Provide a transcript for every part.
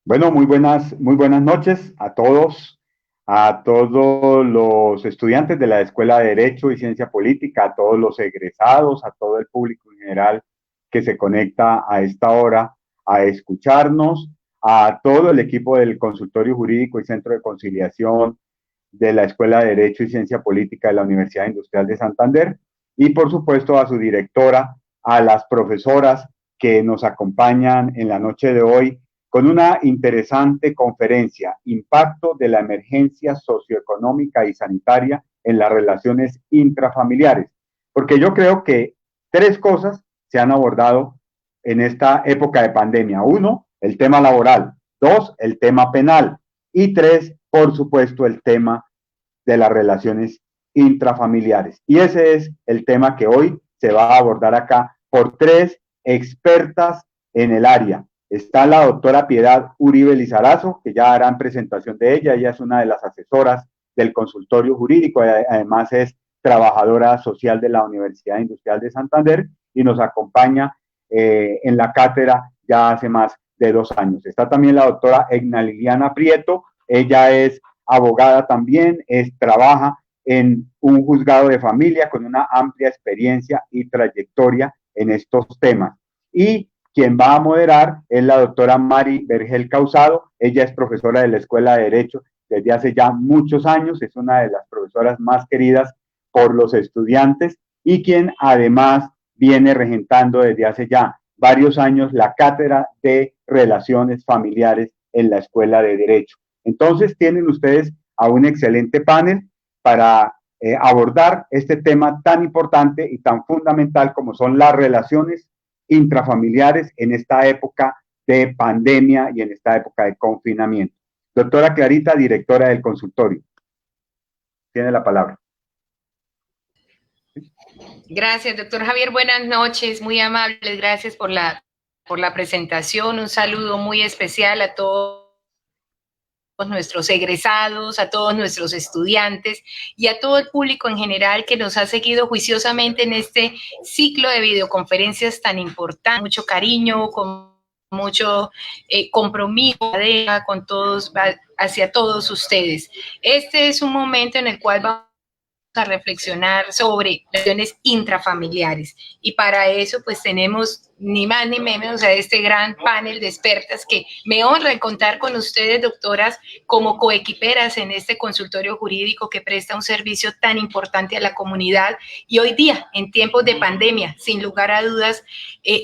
Bueno, muy buenas noches a todos los estudiantes de la Escuela de Derecho y Ciencia Política, a todos los egresados, a todo el público en general que se conecta a esta hora a escucharnos, a todo el equipo del Consultorio Jurídico y Centro de Conciliación de la Escuela de Derecho y Ciencia Política de la Universidad Industrial de Santander y por supuesto a su directora, a las profesoras que nos acompañan en la noche de hoy con una interesante conferencia, Impacto de la Emergencia Socioeconómica y Sanitaria en las Relaciones Intrafamiliares. Porque yo creo que tres cosas se han abordado en esta época de pandemia. Uno, el tema laboral. Dos, el tema penal. Y tres, por supuesto, el tema de las relaciones intrafamiliares. Y ese es el tema que hoy se va a abordar acá por tres expertas en el área. Está la doctora Piedad Uribe Lizarazo, que ya harán presentación de ella. Ella es una de las asesoras del consultorio jurídico, además es trabajadora social de la Universidad Industrial de Santander y nos acompaña en la cátedra ya hace más de 2 años. Está también la doctora Egna Liliana Prieto, ella es abogada también, trabaja en un juzgado de familia con una amplia experiencia y trayectoria en estos temas. Y quien va a moderar es la doctora Mari Vergel Causado. Ella es profesora de la Escuela de Derecho desde hace ya muchos años, es una de las profesoras más queridas por los estudiantes y quien además viene regentando desde hace ya varios años la cátedra de relaciones familiares en la Escuela de Derecho. Entonces tienen ustedes a un excelente panel para abordar este tema tan importante y tan fundamental como son las relaciones intrafamiliares en esta época de pandemia y en esta época de confinamiento. Doctora Clarita, directora del consultorio. Tiene la palabra. Gracias, doctor Javier. Buenas noches, muy amables. Gracias por la presentación. Un saludo muy especial a todos nuestros egresados, a todos nuestros estudiantes y a todo el público en general que nos ha seguido juiciosamente en este ciclo de videoconferencias tan importante. Mucho cariño, con mucho compromiso con todos, hacia todos ustedes. Este es un momento en el cual vamos a reflexionar sobre relaciones intrafamiliares y para eso pues tenemos ni más ni menos a este gran panel de expertas que me honra contar con ustedes, doctoras, como coequiperas en este consultorio jurídico que presta un servicio tan importante a la comunidad y hoy día, en tiempos de pandemia, sin lugar a dudas,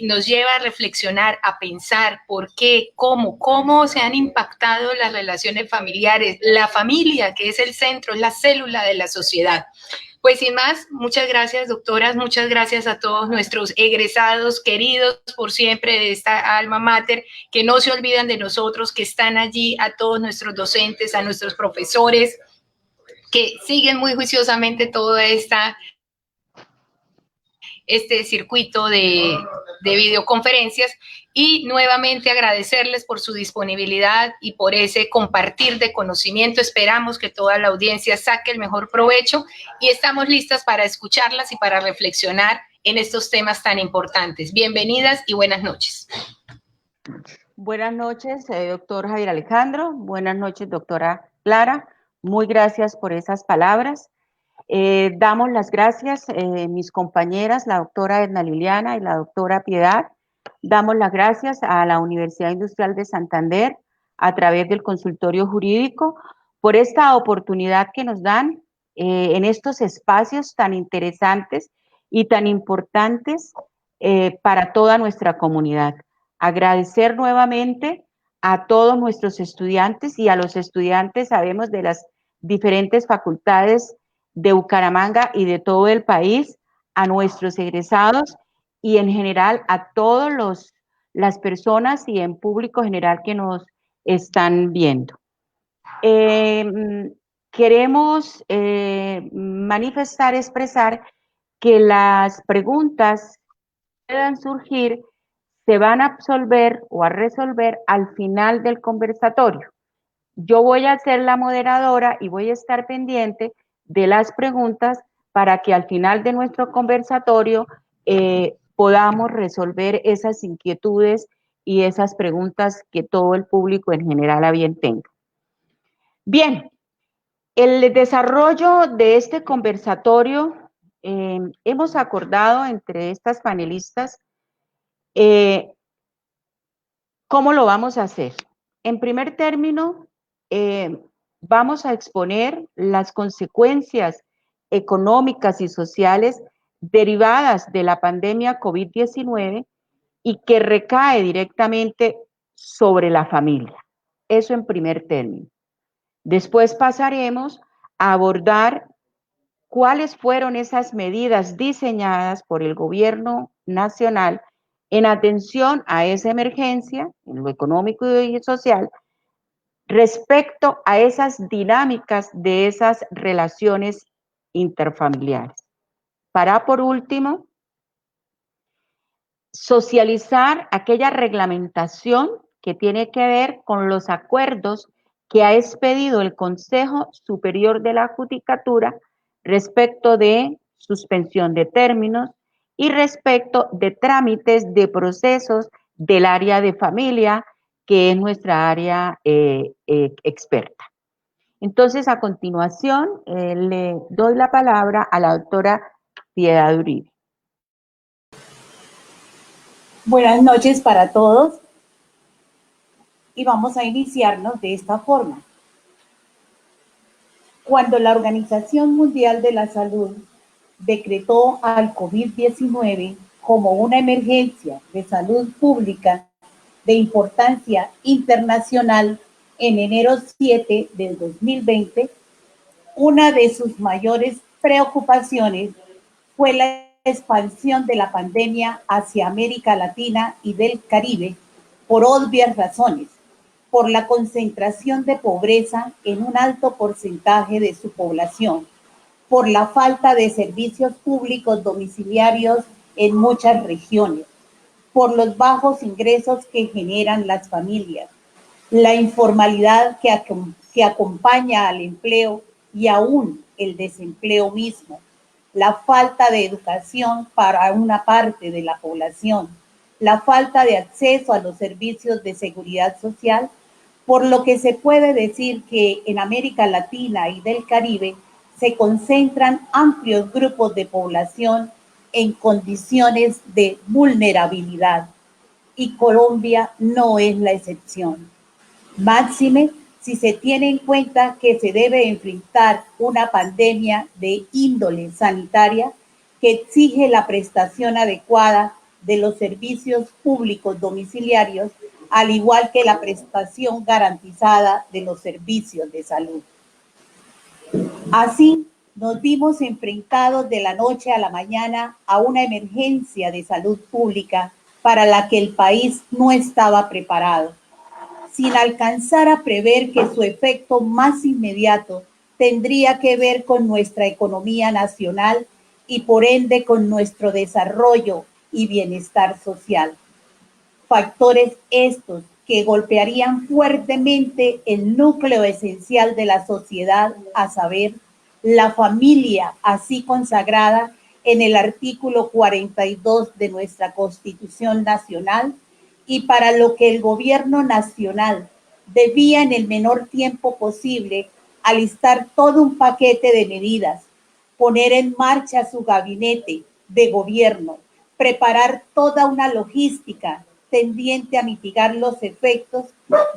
nos lleva a reflexionar, a pensar por qué, cómo se han impactado las relaciones familiares, la familia, que es el centro, es la célula de la sociedad. Pues sin más, muchas gracias, doctoras, muchas gracias a todos nuestros egresados queridos por siempre de esta alma mater, que no se olvidan de nosotros, que están allí, a todos nuestros docentes, a nuestros profesores, que siguen muy juiciosamente todo este circuito de videoconferencias y nuevamente agradecerles por su disponibilidad y por ese compartir de conocimiento. Esperamos que toda la audiencia saque el mejor provecho y estamos listas para escucharlas y para reflexionar en estos temas tan importantes. Bienvenidas y buenas noches. Buenas noches, doctor Javier Alejandro. Buenas noches, doctora Clara. Muy gracias por esas palabras. Damos las gracias, mis compañeras, la doctora Edna Liliana y la doctora Piedad. Damos las gracias a la Universidad Industrial de Santander a través del consultorio jurídico por esta oportunidad que nos dan en estos espacios tan interesantes y tan importantes para toda nuestra comunidad. Agradecer nuevamente a todos nuestros estudiantes y a los estudiantes, sabemos, de las diferentes facultades de Bucaramanga y de todo el país, a nuestros egresados y en general a todas las personas y en público general que nos están viendo. Queremos manifestar, expresar que las preguntas que puedan surgir se van a absolver o a resolver al final del conversatorio. Yo voy a ser la moderadora y voy a estar pendiente de las preguntas para que al final de nuestro conversatorio podamos resolver esas inquietudes y esas preguntas que todo el público en general a bien tenga. Bien, el desarrollo de este conversatorio, hemos acordado entre estas panelistas cómo lo vamos a hacer. En primer término, vamos a exponer las consecuencias económicas y sociales derivadas de la pandemia COVID-19 y que recae directamente sobre la familia. Eso en primer término. Después pasaremos a abordar cuáles fueron esas medidas diseñadas por el gobierno nacional en atención a esa emergencia, en lo económico y social, respecto a esas dinámicas de esas relaciones interfamiliares. Para, por último, socializar aquella reglamentación que tiene que ver con los acuerdos que ha expedido el Consejo Superior de la Judicatura respecto de suspensión de términos y respecto de trámites de procesos del área de familia, que es nuestra área experta. Entonces, a continuación, le doy la palabra a la doctora Piedad Uribe. Buenas noches para todos y vamos a iniciarnos de esta forma. Cuando la Organización Mundial de la Salud decretó al COVID-19 como una emergencia de salud pública de importancia internacional en enero 7 del 2020, una de sus mayores preocupaciones fue la expansión de la pandemia hacia América Latina y del Caribe por obvias razones, por la concentración de pobreza en un alto porcentaje de su población, por la falta de servicios públicos domiciliarios en muchas regiones, por los bajos ingresos que generan las familias, la informalidad que acompaña al empleo y aún el desempleo mismo, la falta de educación para una parte de la población, la falta de acceso a los servicios de seguridad social, por lo que se puede decir que en América Latina y del Caribe se concentran amplios grupos de población en condiciones de vulnerabilidad, y Colombia no es la excepción. Máxime si se tiene en cuenta que se debe enfrentar una pandemia de índole sanitaria que exige la prestación adecuada de los servicios públicos domiciliarios, al igual que la prestación garantizada de los servicios de salud. Así, nos vimos enfrentados de la noche a la mañana a una emergencia de salud pública para la que el país no estaba preparado, sin alcanzar a prever que su efecto más inmediato tendría que ver con nuestra economía nacional y por ende con nuestro desarrollo y bienestar social. Factores estos que golpearían fuertemente el núcleo esencial de la sociedad, a saber, la familia así consagrada en el artículo 42 de nuestra Constitución Nacional, y para lo que el gobierno nacional debía en el menor tiempo posible alistar todo un paquete de medidas, poner en marcha su gabinete de gobierno, preparar toda una logística tendiente a mitigar los efectos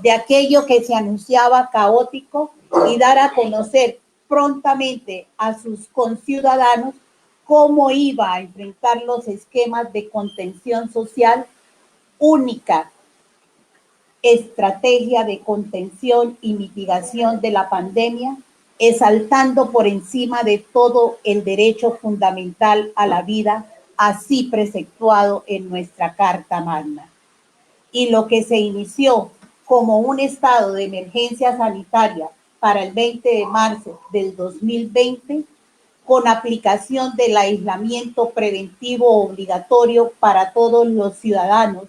de aquello que se anunciaba caótico y dar a conocer prontamente a sus conciudadanos cómo iba a enfrentar los esquemas de contención social, única estrategia de contención y mitigación de la pandemia, exaltando por encima de todo el derecho fundamental a la vida, así preceptuado en nuestra Carta Magna. Y lo que se inició como un estado de emergencia sanitaria para el 20 de marzo del 2020, con aplicación del aislamiento preventivo obligatorio para todos los ciudadanos,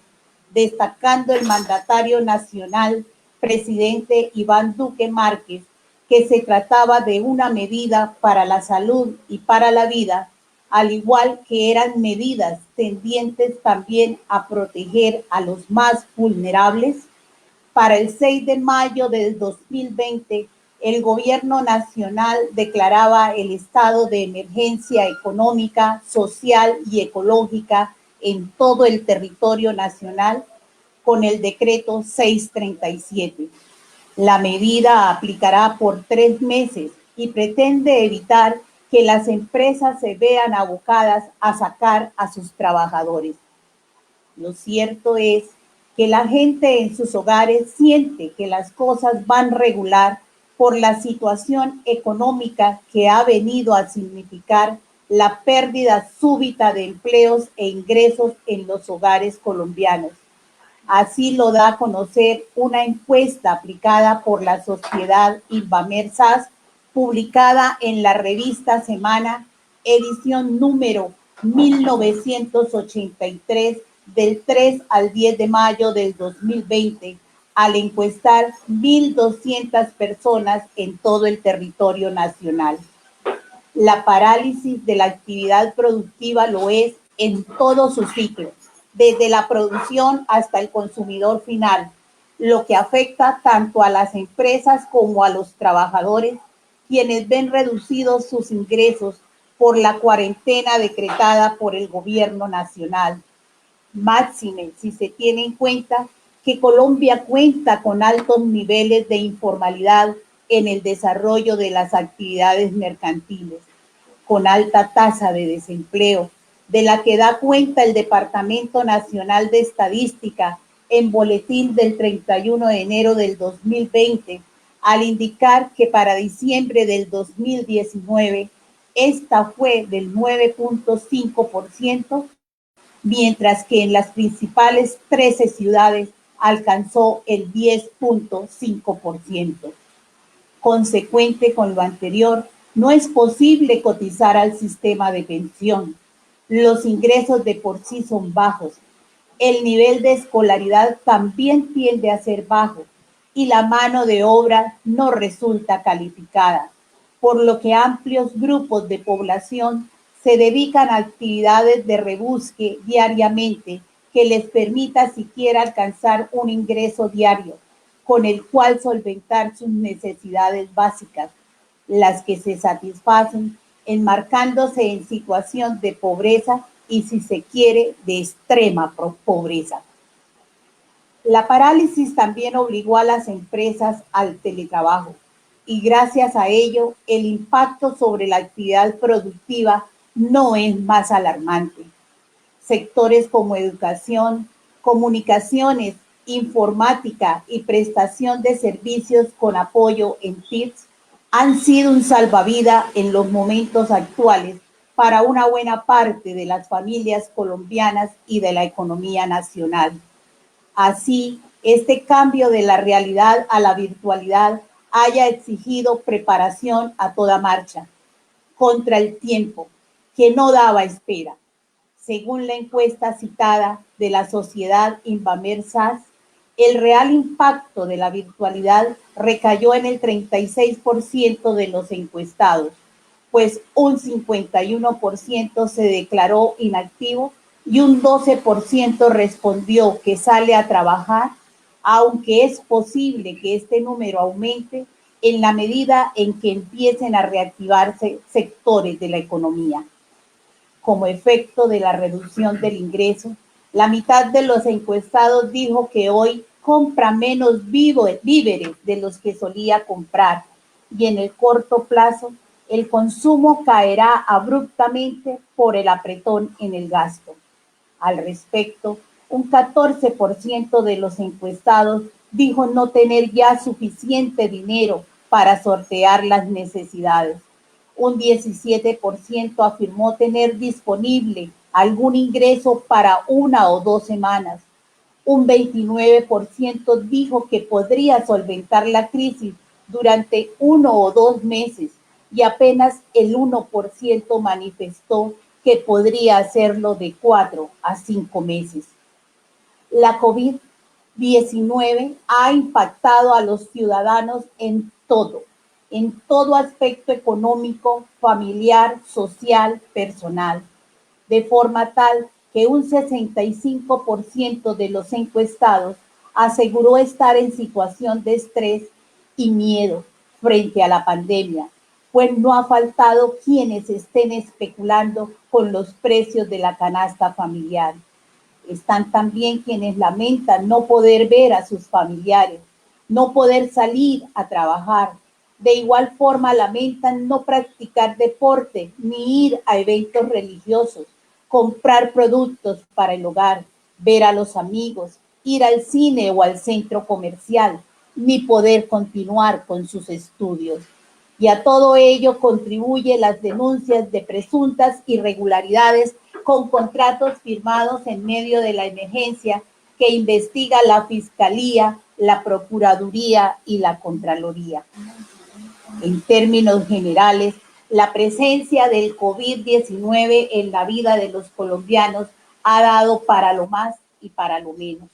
destacando el mandatario nacional, presidente Iván Duque Márquez, que se trataba de una medida para la salud y para la vida, al igual que eran medidas tendientes también a proteger a los más vulnerables. Para el 6 de mayo del 2020, el gobierno nacional declaraba el estado de emergencia económica, social y ecológica en todo el territorio nacional con el decreto 637. La medida aplicará por 3 meses y pretende evitar que las empresas se vean abocadas a sacar a sus trabajadores. Lo cierto es que la gente en sus hogares siente que las cosas van regular por la situación económica que ha venido a significar la pérdida súbita de empleos e ingresos en los hogares colombianos. Así lo da a conocer una encuesta aplicada por la sociedad Invamersas, publicada en la revista Semana, edición número 1983, del 3 al 10 de mayo del 2020, al encuestar 1.200 personas en todo el territorio nacional. La parálisis de la actividad productiva lo es en todo su ciclo, desde la producción hasta el consumidor final, lo que afecta tanto a las empresas como a los trabajadores, quienes ven reducidos sus ingresos por la cuarentena decretada por el gobierno nacional. Máxime si se tiene en cuenta que Colombia cuenta con altos niveles de informalidad en el desarrollo de las actividades mercantiles, con alta tasa de desempleo, de la que da cuenta el Departamento Nacional de Estadística en boletín del 31 de enero del 2020, al indicar que para diciembre del 2019 esta fue del 9.5%, mientras que en las principales 13 ciudades alcanzó el 10.5%. Consecuente con lo anterior, no es posible cotizar al sistema de pensión. Los ingresos de por sí son bajos. El nivel de escolaridad también tiende a ser bajo y la mano de obra no resulta calificada, por lo que amplios grupos de población se dedican a actividades de rebusque diariamente que les permita siquiera alcanzar un ingreso diario, con el cual solventar sus necesidades básicas, las que se satisfacen enmarcándose en situación de pobreza y, si se quiere, de extrema pobreza. La parálisis también obligó a las empresas al teletrabajo y gracias a ello el impacto sobre la actividad productiva no es más alarmante. Sectores como educación, comunicaciones, informática y prestación de servicios con apoyo en TICS han sido un salvavidas en los momentos actuales para una buena parte de las familias colombianas y de la economía nacional. Así, este cambio de la realidad a la virtualidad haya exigido preparación a toda marcha, contra el tiempo, que no daba espera. Según la encuesta citada de la sociedad Invamersas, el real impacto de la virtualidad recayó en el 36% de los encuestados, pues un 51% se declaró inactivo y un 12% respondió que sale a trabajar, aunque es posible que este número aumente en la medida en que empiecen a reactivarse sectores de la economía. Como efecto de la reducción del ingreso, la mitad de los encuestados dijo que hoy compra menos víveres de los que solía comprar y en el corto plazo el consumo caerá abruptamente por el apretón en el gasto. Al respecto, un 14% de los encuestados dijo no tener ya suficiente dinero para sortear las necesidades. Un 17% afirmó tener disponible algún ingreso para 1 o 2 semanas. Un 29% dijo que podría solventar la crisis durante 1 o 2 meses y apenas el 1% manifestó que podría hacerlo de 4 a 5 meses. La COVID-19 ha impactado a los ciudadanos en todo, en todo aspecto económico, familiar, social, personal, de forma tal que un 65% de los encuestados aseguró estar en situación de estrés y miedo frente a la pandemia, pues no ha faltado quienes estén especulando con los precios de la canasta familiar. Están también quienes lamentan no poder ver a sus familiares, no poder salir a trabajar. De igual forma lamentan no practicar deporte ni ir a eventos religiosos, comprar productos para el hogar, ver a los amigos, ir al cine o al centro comercial, ni poder continuar con sus estudios. Y a todo ello contribuye las denuncias de presuntas irregularidades con contratos firmados en medio de la emergencia que investiga la Fiscalía, la Procuraduría y la Contraloría. En términos generales, la presencia del COVID-19 en la vida de los colombianos ha dado para lo más y para lo menos.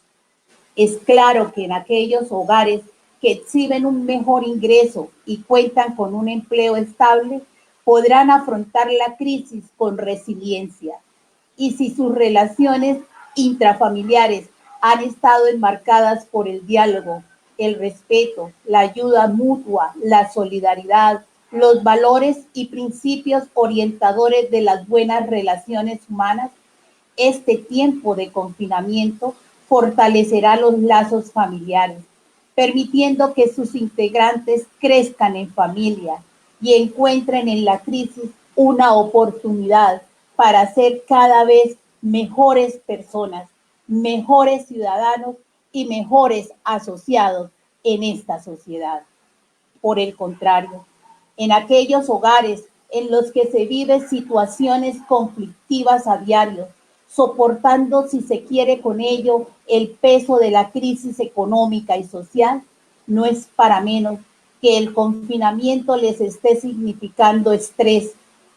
Es claro que en aquellos hogares que exhiben un mejor ingreso y cuentan con un empleo estable, podrán afrontar la crisis con resiliencia. Y si sus relaciones intrafamiliares han estado enmarcadas por el diálogo, el respeto, la ayuda mutua, la solidaridad, los valores y principios orientadores de las buenas relaciones humanas, este tiempo de confinamiento fortalecerá los lazos familiares, permitiendo que sus integrantes crezcan en familia y encuentren en la crisis una oportunidad para ser cada vez mejores personas, mejores ciudadanos y mejores asociados en esta sociedad. Por el contrario, en aquellos hogares en los que se viven situaciones conflictivas a diario, soportando, si se quiere con ello, el peso de la crisis económica y social, no es para menos que el confinamiento les esté significando estrés,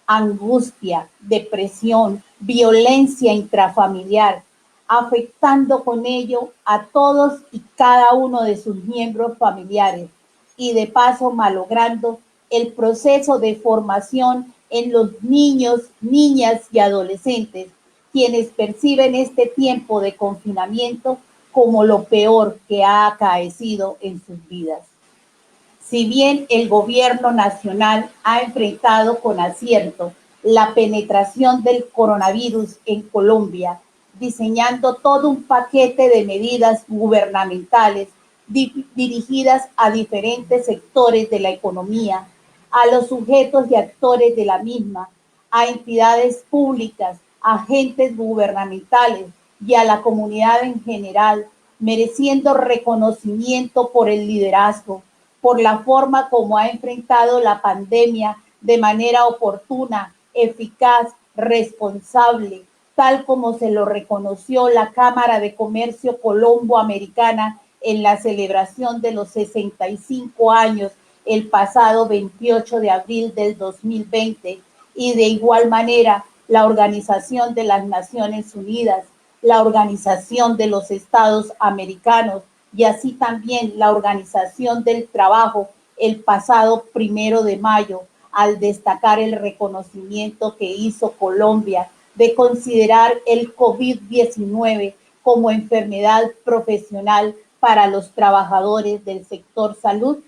angustia, depresión, violencia intrafamiliar, afectando con ello a todos y cada uno de sus miembros familiares y de paso malogrando el proceso de formación en los niños, niñas y adolescentes, quienes perciben este tiempo de confinamiento como lo peor que ha acaecido en sus vidas. Si bien el gobierno nacional ha enfrentado con acierto la penetración del coronavirus en Colombia, diseñando todo un paquete de medidas gubernamentales dirigidas a diferentes sectores de la economía, a los sujetos y actores de la misma, a entidades públicas, agentes gubernamentales y a la comunidad en general, mereciendo reconocimiento por el liderazgo, por la forma como ha enfrentado la pandemia de manera oportuna, eficaz, responsable, tal como se lo reconoció la Cámara de Comercio Colombo-Americana en la celebración de los 65 años el pasado 28 de abril del 2020, y de igual manera la Organización de las Naciones Unidas, la Organización de los Estados Americanos y así también la Organización del Trabajo el pasado 1 de mayo, al destacar el reconocimiento que hizo Colombia de considerar el COVID-19 como enfermedad profesional para los trabajadores del sector salud.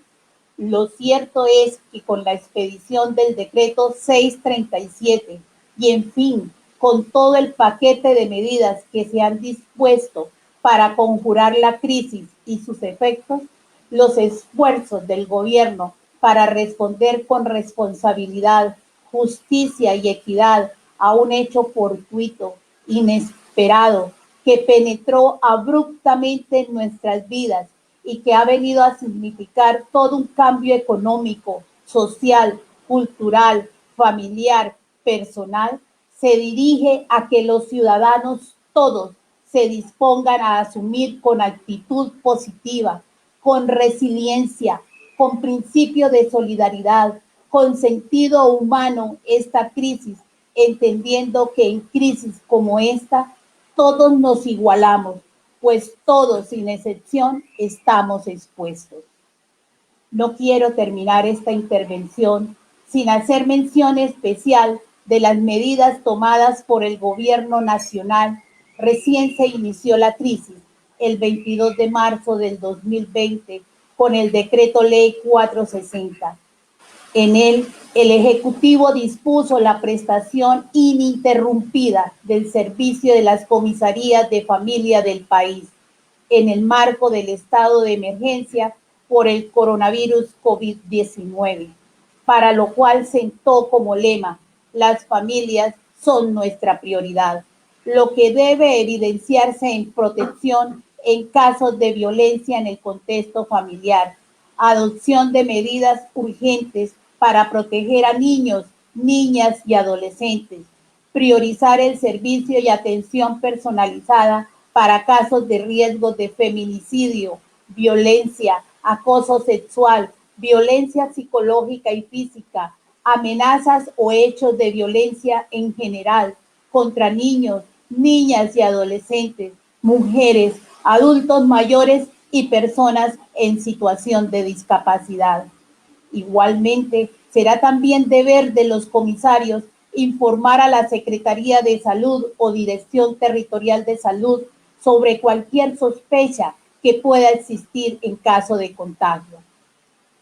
Lo cierto es que con la expedición del decreto 637 y en fin, con todo el paquete de medidas que se han dispuesto para conjurar la crisis y sus efectos, los esfuerzos del gobierno para responder con responsabilidad, justicia y equidad a un hecho fortuito, inesperado, que penetró abruptamente en nuestras vidas y que ha venido a significar todo un cambio económico, social, cultural, familiar, personal, se dirige a que los ciudadanos todos se dispongan a asumir con actitud positiva, con resiliencia, con principio de solidaridad, con sentido humano esta crisis, entendiendo que en crisis como esta todos nos igualamos, pues todos sin excepción estamos expuestos. No quiero terminar esta intervención sin hacer mención especial de las medidas tomadas por el gobierno nacional. Recién se inició la crisis el 22 de marzo del 2020 con el decreto ley 460. En él, el Ejecutivo dispuso la prestación ininterrumpida del servicio de las comisarías de familia del país en el marco del estado de emergencia por el coronavirus COVID-19, para lo cual sentó como lema: las familias son nuestra prioridad, lo que debe evidenciarse en protección en casos de violencia en el contexto familiar, adopción de medidas urgentes para proteger a niños, niñas y adolescentes, priorizar el servicio y atención personalizada para casos de riesgo de feminicidio, violencia, acoso sexual, violencia psicológica y física, amenazas o hechos de violencia en general contra niños, niñas y adolescentes, mujeres, adultos mayores y personas en situación de discapacidad. Igualmente, será también deber de los comisarios informar a la Secretaría de Salud o Dirección Territorial de Salud sobre cualquier sospecha que pueda existir en caso de contagio.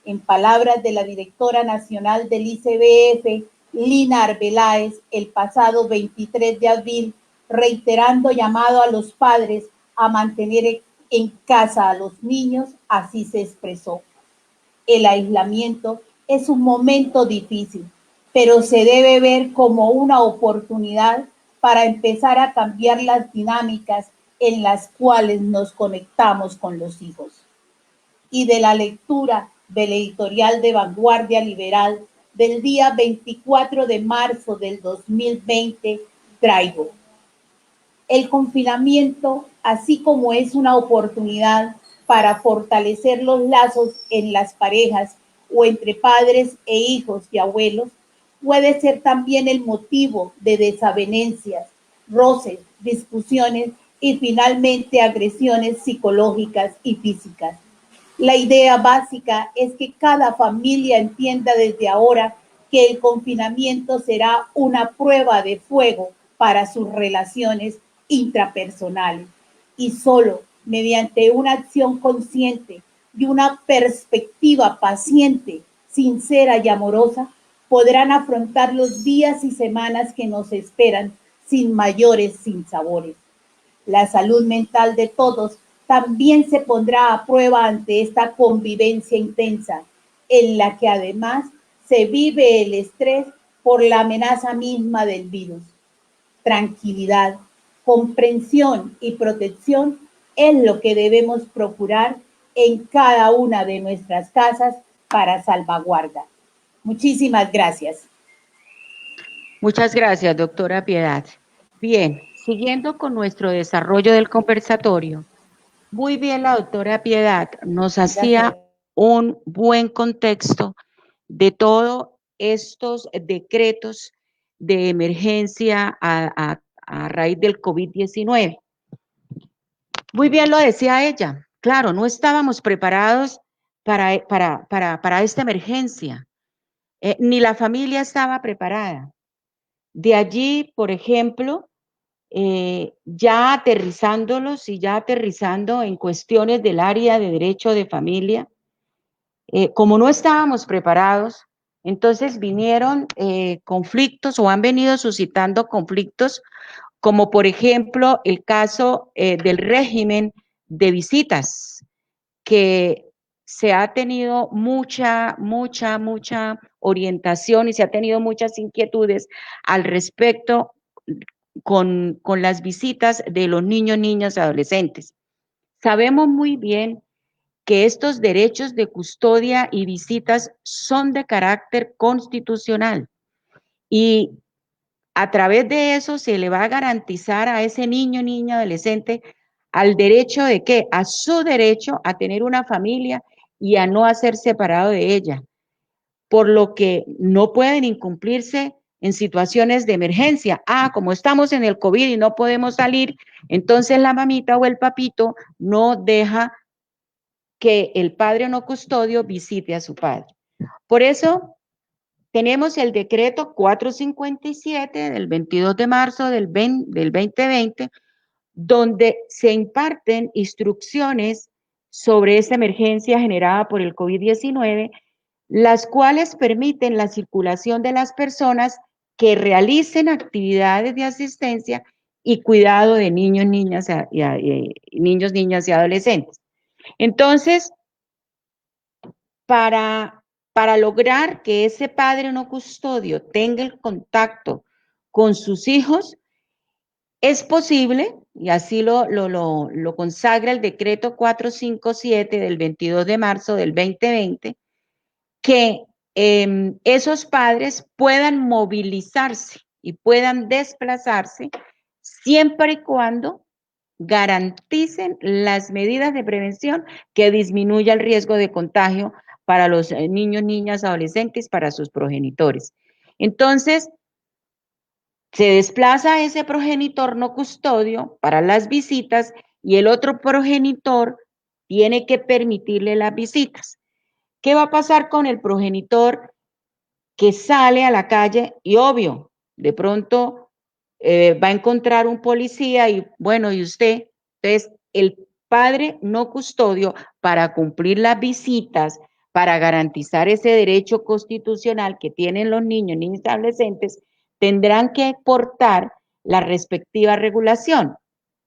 En palabras de la directora nacional del ICBF, Lina Arbeláez, el pasado 23 de abril, reiterando llamado a los padres a mantener en casa a los niños, así se expresó: el aislamiento es un momento difícil, pero se debe ver como una oportunidad para empezar a cambiar las dinámicas en las cuales nos conectamos con los hijos. Y de la lectura del editorial de Vanguardia Liberal del día 24 de marzo del 2020, traigo: el confinamiento, así como es una oportunidad para fortalecer los lazos en las parejas o entre padres e hijos y abuelos, puede ser también el motivo de desavenencias, roces, discusiones y finalmente agresiones psicológicas y físicas. La idea básica es que cada familia entienda desde ahora que el confinamiento será una prueba de fuego para sus relaciones intrapersonales, y solo mediante una acción consciente y una perspectiva paciente, sincera y amorosa podrán afrontar los días y semanas que nos esperan sin mayores sinsabores. La salud mental de todos también se pondrá a prueba ante esta convivencia intensa, en la que además se vive el estrés por la amenaza misma del virus. Tranquilidad, comprensión y protección es lo que debemos procurar en cada una de nuestras casas para salvaguarda. Muchísimas gracias. Muchas gracias, doctora Piedad. Bien, siguiendo con nuestro desarrollo del conversatorio, muy bien, la doctora Piedad nos hacía un buen contexto de todos estos decretos de emergencia a raíz del COVID-19. Muy bien lo decía ella. Claro, no estábamos preparados para esta emergencia, ni la familia estaba preparada. De allí, por ejemplo, ya aterrizándolos y ya aterrizando en cuestiones del área de derecho de familia, como no estábamos preparados, entonces vinieron conflictos o han venido suscitando conflictos, como por ejemplo el caso del régimen de visitas, que se ha tenido mucha orientación y se ha tenido muchas inquietudes al respecto con las visitas de los niños, niñas y adolescentes. Sabemos muy bien que estos derechos de custodia y visitas son de carácter constitucional y a través de eso se le va a garantizar a ese niño, niña, adolescente al derecho de ¿qué? A su derecho a tener una familia y a no ser separado de ella, por lo que no pueden incumplirse en situaciones de emergencia. Como estamos en el COVID y no podemos salir, entonces la mamita o el papito no deja que el padre no custodio visite a su padre. Por eso tenemos el decreto 457 del 22 de marzo del 2020, donde se imparten instrucciones sobre esta emergencia generada por el COVID-19, las cuales permiten la circulación de las personas que realicen actividades de asistencia y cuidado de niños, niñas y adolescentes. Entonces, para lograr que ese padre no custodio tenga el contacto con sus hijos, es posible, y así lo consagra el decreto 457 del 22 de marzo del 2020, que esos padres puedan movilizarse y puedan desplazarse siempre y cuando garanticen las medidas de prevención que disminuya el riesgo de contagio para los niños, niñas, adolescentes, para sus progenitores. Entonces, se desplaza ese progenitor no custodio para las visitas y el otro progenitor tiene que permitirle las visitas. ¿Qué va a pasar con el progenitor que sale a la calle? Y obvio, de pronto va a encontrar un policía y bueno, ¿y usted? Entonces, el padre no custodio, para cumplir las visitas, para garantizar ese derecho constitucional que tienen los niños, niñas y adolescentes, tendrán que aportar la respectiva regulación.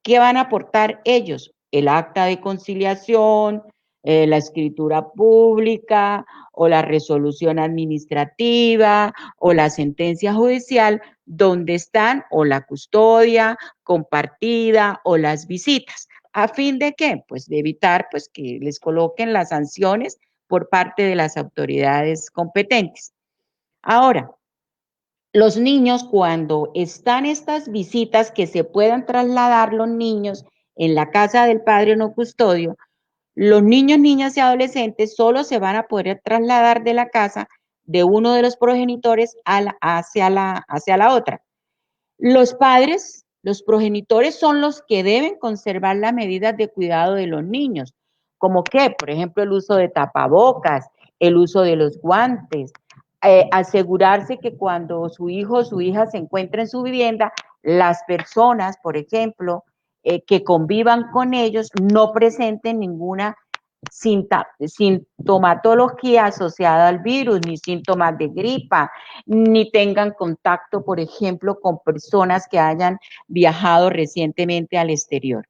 ¿Qué van a aportar ellos? El acta de conciliación, la escritura pública o la resolución administrativa o la sentencia judicial, donde están o la custodia compartida o las visitas. ¿A fin de qué? Pues de evitar pues, que les coloquen las sanciones por parte de las autoridades competentes. Ahora, los niños, cuando están estas visitas, que se puedan trasladar los niños en la casa del padre no custodio, los niños, niñas y adolescentes solo se van a poder trasladar de la casa de uno de los progenitores hacia la otra. Los padres, los progenitores son los que deben conservar las medidas de cuidado de los niños, como que, por ejemplo, el uso de tapabocas, el uso de los guantes, asegurarse que cuando su hijo o su hija se encuentra en su vivienda, las personas, por ejemplo, que convivan con ellos no presenten ninguna sintomatología asociada al virus, ni síntomas de gripa, ni tengan contacto, por ejemplo, con personas que hayan viajado recientemente al exterior.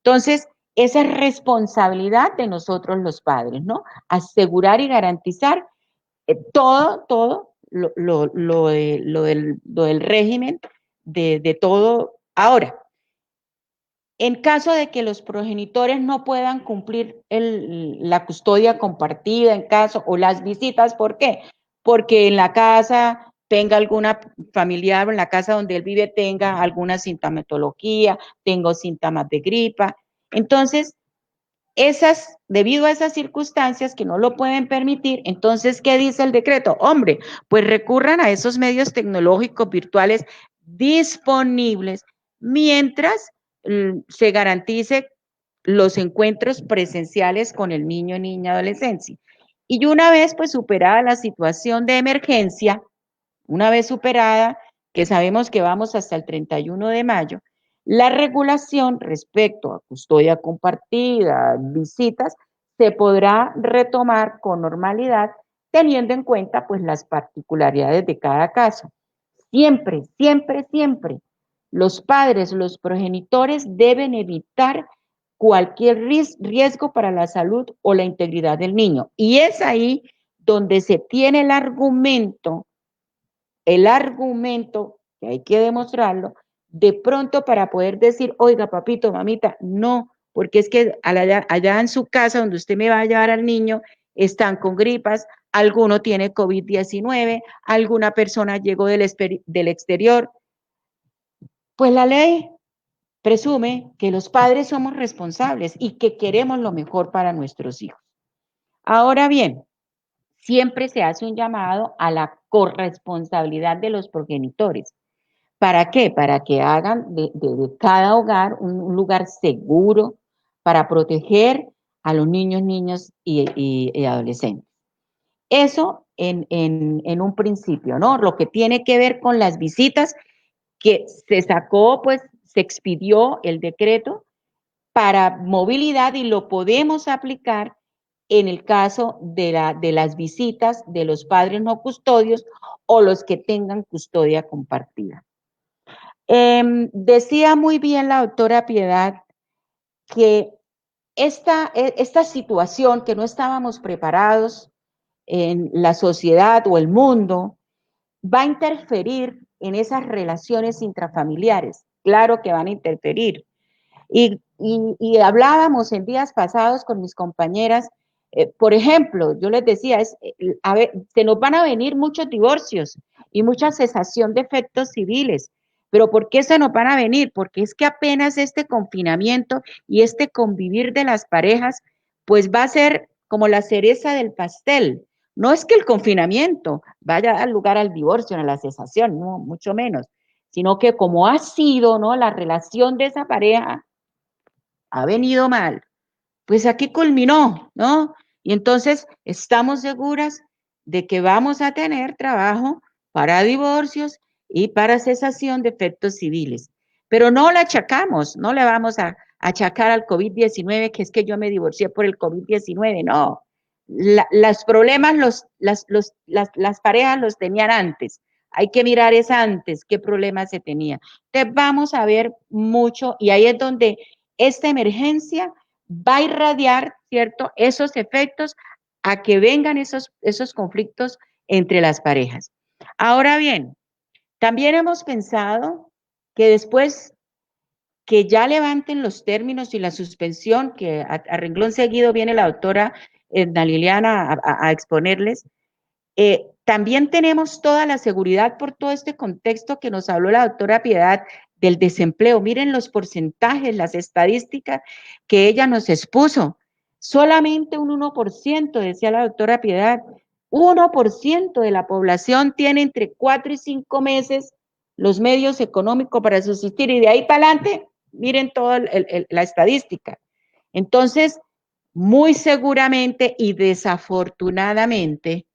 Entonces, esa es responsabilidad de nosotros los padres, ¿no? Asegurar y garantizar todo lo del régimen de todo. Ahora, en caso de que los progenitores no puedan cumplir la custodia compartida en caso, o las visitas, ¿por qué? Porque en la casa tenga alguna familiar, o en la casa donde él vive tenga alguna sintomatología, tenga síntomas de gripa. Entonces, debido a esas circunstancias que no lo pueden permitir, entonces, ¿qué dice el decreto? Hombre, pues recurran a esos medios tecnológicos virtuales disponibles mientras se garantice los encuentros presenciales con el niño, niña, adolescencia. Y una vez pues superada la situación de emergencia, una vez superada, que sabemos que vamos hasta el 31 de mayo, la regulación respecto a custodia compartida, visitas, se podrá retomar con normalidad, teniendo en cuenta pues las particularidades de cada caso. Siempre, siempre, siempre, los padres, los progenitores deben evitar cualquier riesgo para la salud o la integridad del niño. Y es ahí donde se tiene el argumento, que hay que demostrarlo, de pronto para poder decir, oiga, papito, mamita, no, porque es que allá en su casa donde usted me va a llevar al niño, están con gripas, alguno tiene COVID-19, alguna persona llegó del exterior. Pues la ley presume que los padres somos responsables y que queremos lo mejor para nuestros hijos. Ahora bien, siempre se hace un llamado a la corresponsabilidad de los progenitores. ¿Para qué? Para que hagan de cada hogar un lugar seguro para proteger a los niños, niñas y adolescentes. Eso en un principio, ¿no? Lo que tiene que ver con las visitas, que se sacó, pues se expidió el decreto para movilidad y lo podemos aplicar en el caso de las visitas de los padres no custodios o los que tengan custodia compartida. Decía muy bien la doctora Piedad que esta situación que no estábamos preparados en la sociedad o el mundo va a interferir en esas relaciones intrafamiliares. Claro que van a interferir. Y hablábamos en días pasados con mis compañeras, por ejemplo, yo les decía, a ver, se nos van a venir muchos divorcios y mucha cesación de efectos civiles. ¿Pero por qué se nos van a venir? Porque es que apenas este confinamiento y este convivir de las parejas, pues va a ser como la cereza del pastel. No es que el confinamiento vaya a dar lugar al divorcio, a la cesación, no, mucho menos, sino que como ha sido, ¿no?, la relación de esa pareja ha venido mal, pues aquí culminó, ¿no? Y entonces estamos seguras de que vamos a tener trabajo para divorcios y para cesación de efectos civiles. Pero no le achacamos, no le vamos a achacar al COVID-19, que es que yo me divorcié por el COVID-19, no. Los problemas las parejas los tenían antes. Hay que mirar es antes qué problemas se tenía. Entonces vamos a ver mucho y ahí es donde esta emergencia va a irradiar, ¿cierto?, esos efectos a que vengan esos conflictos entre las parejas. Ahora bien, también hemos pensado que después que ya levanten los términos y la suspensión, que a renglón seguido viene la doctora Edna Liliana a exponerles, también tenemos toda la seguridad por todo este contexto que nos habló la doctora Piedad del desempleo. Miren los porcentajes, las estadísticas que ella nos expuso. Solamente un 1%, decía la doctora Piedad, 1% de la población tiene entre 4 y 5 meses los medios económicos para subsistir y de ahí para adelante, miren toda la estadística. Entonces, muy seguramente y desafortunadamente,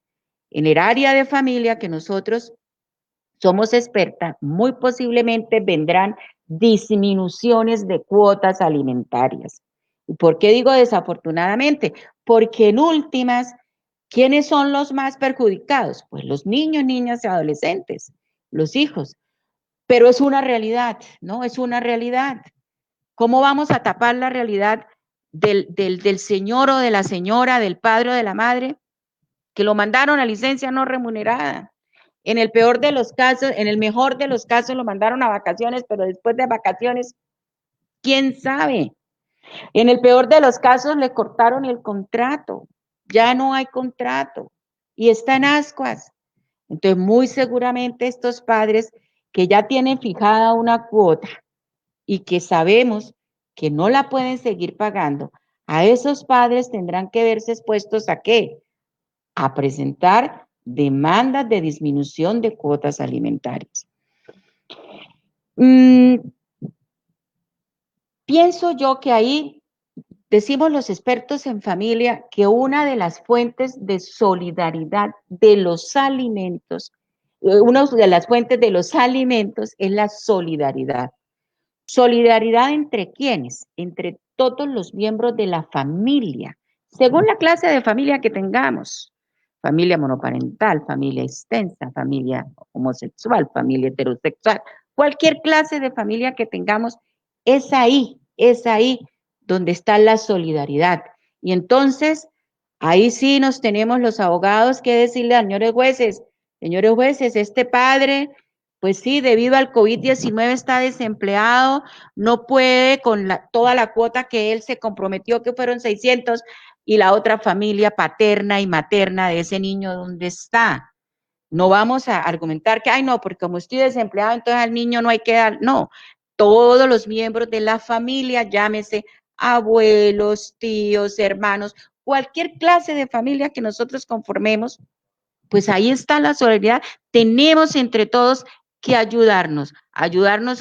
en el área de familia que nosotros somos expertas, muy posiblemente vendrán disminuciones de cuotas alimentarias. ¿Y por qué digo desafortunadamente? Porque en últimas, ¿quiénes son los más perjudicados? Pues los niños, niñas y adolescentes, los hijos. Pero es una realidad, ¿no? Es una realidad. ¿Cómo vamos a tapar la realidad del señor o de la señora, del padre o de la madre, que lo mandaron a licencia no remunerada? En el peor de los casos, en el mejor de los casos lo mandaron a vacaciones, pero después de vacaciones, ¿quién sabe? En el peor de los casos le cortaron el contrato, ya no hay contrato y está en ascuas. Entonces, muy seguramente estos padres que ya tienen fijada una cuota y que sabemos que no la pueden seguir pagando, a esos padres tendrán que verse expuestos ¿a qué? A presentar demandas de disminución de cuotas alimentarias. Pienso yo que ahí decimos los expertos en familia que una de las fuentes de solidaridad de los alimentos, una de las fuentes de los alimentos es la solidaridad. ¿Solidaridad entre quiénes? Entre todos los miembros de la familia, según la clase de familia que tengamos. Familia monoparental, familia extensa, familia homosexual, familia heterosexual, cualquier clase de familia que tengamos, es ahí donde está la solidaridad. Y entonces, ahí sí nos tenemos los abogados que decirle a señores jueces, este padre, pues sí, debido al COVID-19 está desempleado, no puede con toda la cuota que él se comprometió, que fueron 600, y la otra familia paterna y materna de ese niño, ¿dónde está? No vamos a argumentar que, ay, no, porque como estoy desempleado, entonces al niño no hay que dar, no. Todos los miembros de la familia, llámese abuelos, tíos, hermanos, cualquier clase de familia que nosotros conformemos, pues ahí está la solidaridad. Tenemos entre todos que ayudarnos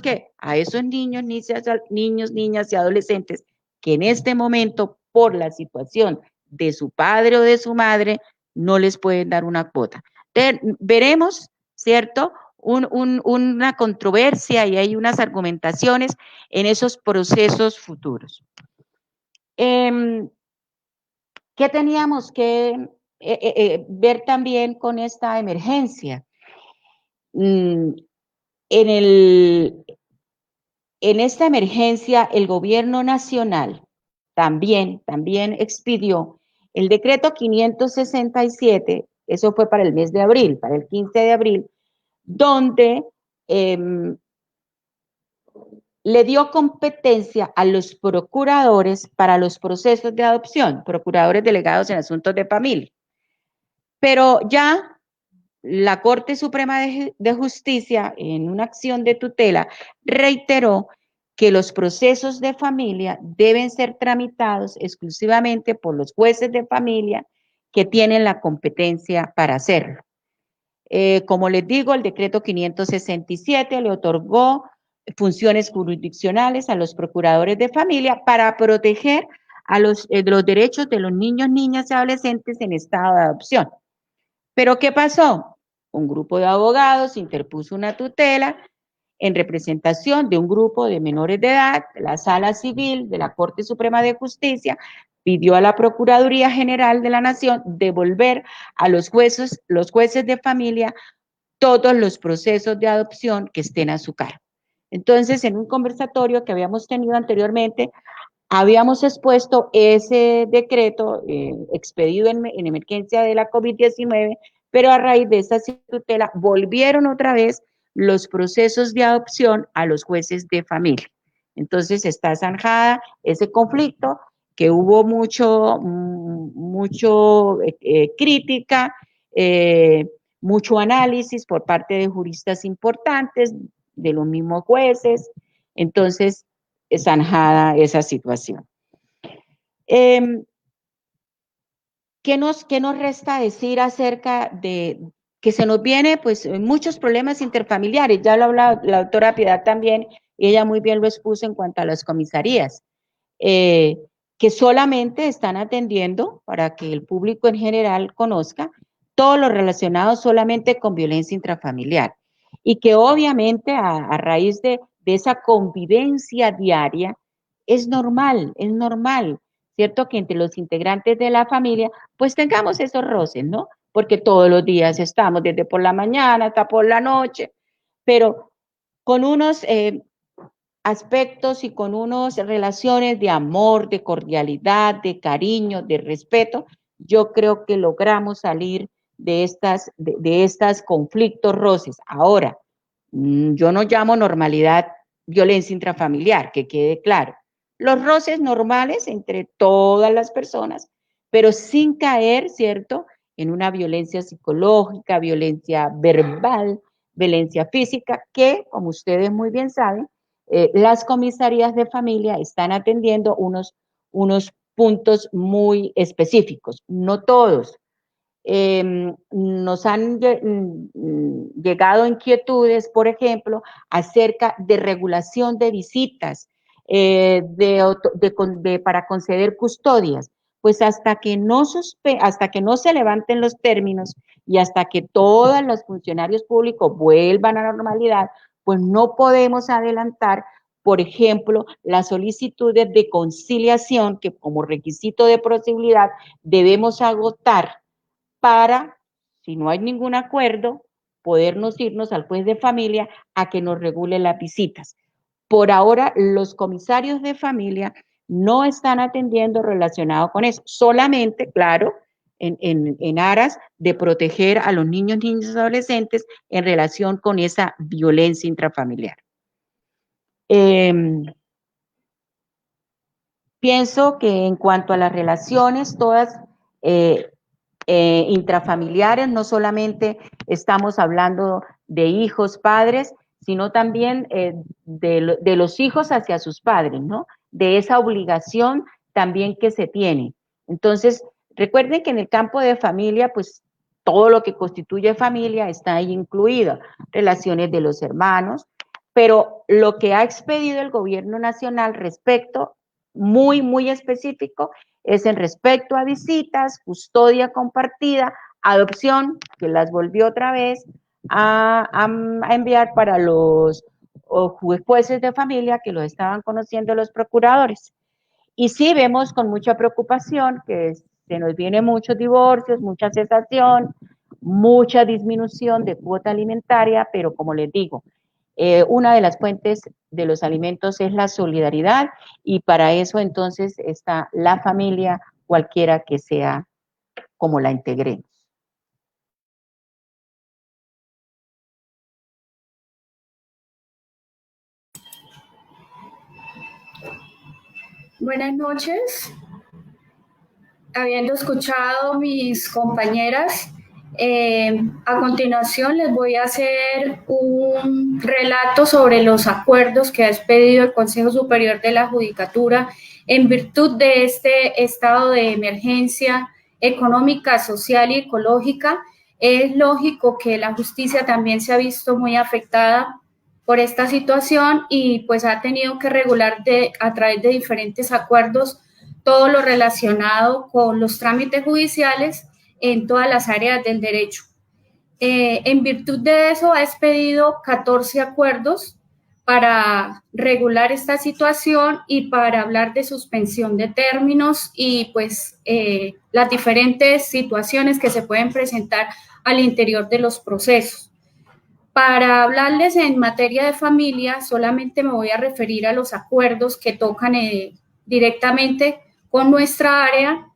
que a esos niños, niñas y adolescentes que en este momento por la situación de su padre o de su madre, no les pueden dar una cuota. Veremos, ¿cierto?, una controversia y hay unas argumentaciones en esos procesos futuros. ¿Qué teníamos que ver también con esta emergencia? En esta emergencia, el gobierno nacional también expidió el decreto 567, eso fue para el mes de abril, para el 15 de abril, donde le dio competencia a los procuradores para los procesos de adopción, procuradores delegados en asuntos de familia. Pero ya la Corte Suprema de Justicia, en una acción de tutela, reiteró que los procesos de familia deben ser tramitados exclusivamente por los jueces de familia que tienen la competencia para hacerlo. Como les digo, el decreto 567 le otorgó funciones jurisdiccionales a los procuradores de familia para proteger a los derechos de los niños, niñas y adolescentes en estado de adopción. ¿Pero qué pasó? Un grupo de abogados interpuso una tutela en representación de un grupo de menores de edad. La Sala Civil de la Corte Suprema de Justicia pidió a la Procuraduría General de la Nación devolver a los jueces de familia todos los procesos de adopción que estén a su cargo. Entonces, en un conversatorio que habíamos tenido anteriormente, habíamos expuesto ese decreto expedido en emergencia de la COVID-19, pero a raíz de esa tutela volvieron otra vez los procesos de adopción a los jueces de familia. Entonces está zanjada ese conflicto, que hubo mucho crítica, mucho análisis por parte de juristas importantes, de los mismos jueces. Entonces, zanjada esa situación. ¿Qué nos resta decir acerca de que se nos viene, pues, muchos problemas interfamiliares? Ya lo hablaba la doctora Piedad también, y ella muy bien lo expuso en cuanto a las comisarías, que solamente están atendiendo, para que el público en general conozca, todo lo relacionado solamente con violencia intrafamiliar, y que obviamente a raíz de esa convivencia diaria, es normal, ¿cierto? Que entre los integrantes de la familia, pues tengamos esos roces, ¿no? Porque todos los días estamos, desde por la mañana hasta por la noche, pero con unos aspectos y con unas relaciones de amor, de cordialidad, de cariño, de respeto, yo creo que logramos salir de estas conflictos, roces. Ahora, yo no llamo normalidad violencia intrafamiliar, que quede claro. Los roces normales entre todas las personas, pero sin caer, ¿cierto?, en una violencia psicológica, violencia verbal, violencia física, que, como ustedes muy bien saben, las comisarías de familia están atendiendo unos puntos muy específicos, no todos. Nos han llegado inquietudes, por ejemplo, acerca de regulación de visitas, para conceder custodias. Pues hasta que no se levanten los términos y hasta que todos los funcionarios públicos vuelvan a la normalidad, pues no podemos adelantar, por ejemplo, las solicitudes de conciliación que como requisito de posibilidad debemos agotar para, si no hay ningún acuerdo, podernos irnos al juez de familia a que nos regule las visitas. Por ahora, los comisarios de familia no están atendiendo relacionado con eso, solamente, claro, en aras de proteger a los niños, niñas y adolescentes en relación con esa violencia intrafamiliar. Pienso que en cuanto a las relaciones, todas intrafamiliares, no solamente estamos hablando de hijos, padres, sino también de los hijos hacia sus padres, ¿no? De esa obligación también que se tiene. Entonces, recuerden que en el campo de familia, pues todo lo que constituye familia está ahí incluido, relaciones de los hermanos, pero lo que ha expedido el gobierno nacional respecto muy específico, es en respecto a visitas, custodia compartida, adopción, que las volvió otra vez a enviar para los jueces de familia que los estaban conociendo los procuradores. Y sí vemos con mucha preocupación que se nos vienen muchos divorcios, mucha cesación, mucha disminución de cuota alimentaria, pero como les digo, una de las fuentes de los alimentos es la solidaridad y para eso entonces está la familia, cualquiera que sea como la integremos. Buenas noches. Habiendo escuchado mis compañeras, a continuación les voy a hacer un relato sobre los acuerdos que ha expedido el Consejo Superior de la Judicatura en virtud de este estado de emergencia económica, social y ecológica. Es lógico que la justicia también se ha visto muy afectada por esta situación y pues ha tenido que regular a través de diferentes acuerdos todo lo relacionado con los trámites judiciales en todas las áreas del derecho. En virtud de eso ha expedido 14 acuerdos para regular esta situación y para hablar de suspensión de términos y pues las diferentes situaciones que se pueden presentar al interior de los procesos. Para hablarles en materia de familia, solamente me voy a referir a los acuerdos que tocan directamente con nuestra área.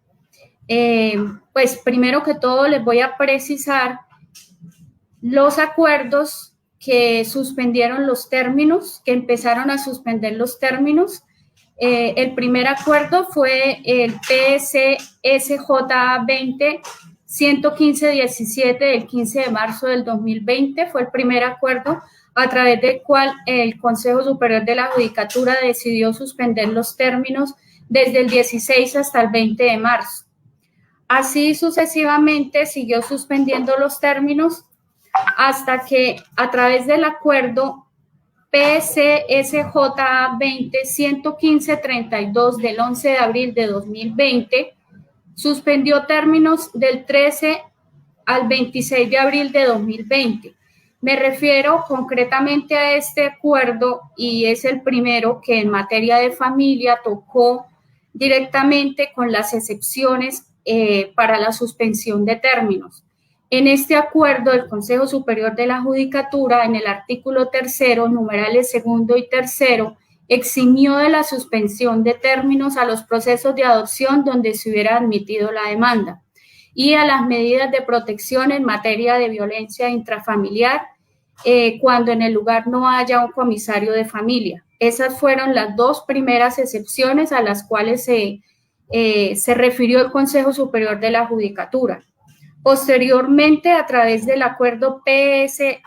Pues primero que todo les voy a precisar los acuerdos que suspendieron los términos, que empezaron a suspender los términos. El primer acuerdo fue el PSSJ 20-115-17 del 15 de marzo del 2020, fue el primer acuerdo a través del cual el Consejo Superior de la Judicatura decidió suspender los términos desde el 16 hasta el 20 de marzo. Así sucesivamente siguió suspendiendo los términos hasta que a través del acuerdo PSSJ 20-115-32 del 11 de abril de 2020 suspendió términos del 13 al 26 de abril de 2020. Me refiero concretamente a este acuerdo y es el primero que en materia de familia tocó directamente con las excepciones para la suspensión de términos. En este acuerdo, el Consejo Superior de la Judicatura, en el artículo 3, numerales 2 y 3, eximió de la suspensión de términos a los procesos de adopción donde se hubiera admitido la demanda y a las medidas de protección en materia de violencia intrafamiliar cuando en el lugar no haya un comisario de familia. Esas fueron las dos primeras excepciones a las cuales se refirió el Consejo Superior de la Judicatura. Posteriormente, a través del acuerdo PSCJ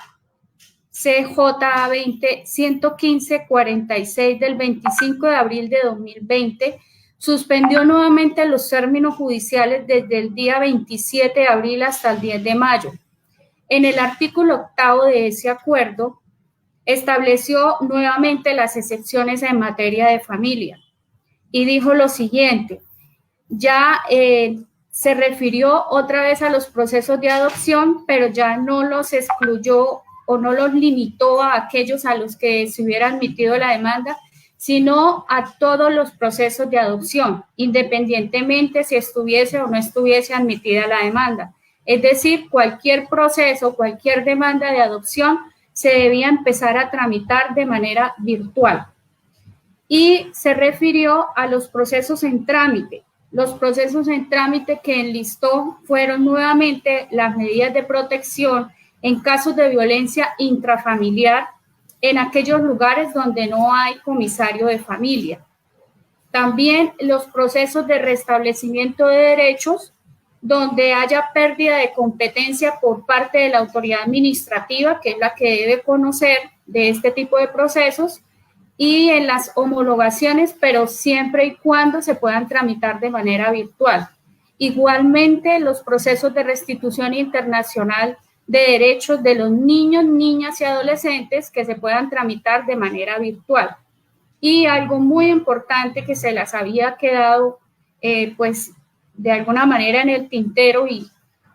20-115-46 del 25 de abril de 2020, suspendió nuevamente los términos judiciales desde el día 27 de abril hasta el 10 de mayo. En el artículo 8 de ese acuerdo, estableció nuevamente las excepciones en materia de familia y dijo lo siguiente: ya se refirió otra vez a los procesos de adopción, pero ya no los excluyó o no los limitó a aquellos a los que se hubiera admitido la demanda, sino a todos los procesos de adopción, independientemente si estuviese o no estuviese admitida la demanda. Es decir, cualquier proceso, cualquier demanda de adopción se debía empezar a tramitar de manera virtual. Y se refirió a los procesos en trámite. Los procesos en trámite que enlistó fueron nuevamente las medidas de protección en casos de violencia intrafamiliar en aquellos lugares donde no hay comisario de familia. También los procesos de restablecimiento de derechos donde haya pérdida de competencia por parte de la autoridad administrativa, que es la que debe conocer de este tipo de procesos, y en las homologaciones, pero siempre y cuando se puedan tramitar de manera virtual. Igualmente, los procesos de restitución internacional de derechos de los niños, niñas y adolescentes que se puedan tramitar de manera virtual. Y algo muy importante que se las había quedado, pues, de alguna manera en el tintero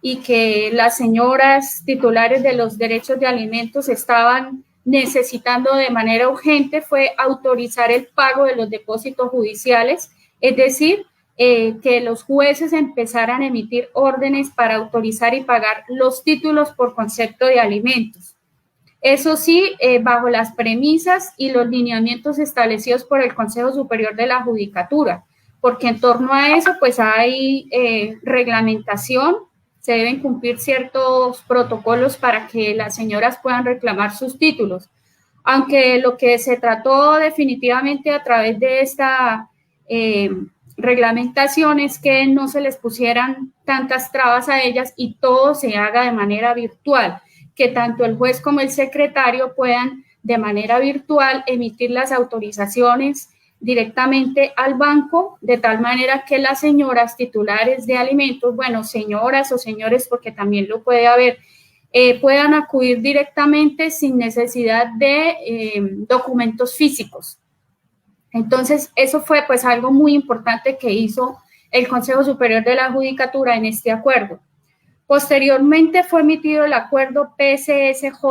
y que las señoras titulares de los derechos de alimentos estaban necesitando de manera urgente, fue autorizar el pago de los depósitos judiciales, es decir, que los jueces empezaran a emitir órdenes para autorizar y pagar los títulos por concepto de alimentos. Eso sí, bajo las premisas y los lineamientos establecidos por el Consejo Superior de la Judicatura, porque en torno a eso pues hay reglamentación, se deben cumplir ciertos protocolos para que las señoras puedan reclamar sus títulos. Aunque lo que se trató definitivamente a través de esta reglamentación es que no se les pusieran tantas trabas a ellas y todo se haga de manera virtual, que tanto el juez como el secretario puedan de manera virtual emitir las autorizaciones directamente al banco, de tal manera que las señoras titulares de alimentos, bueno, señoras o señores, porque también lo puede haber, puedan acudir directamente sin necesidad de documentos físicos. Entonces, eso fue pues algo muy importante que hizo el Consejo Superior de la Judicatura en este acuerdo. Posteriormente fue emitido el acuerdo PSSJ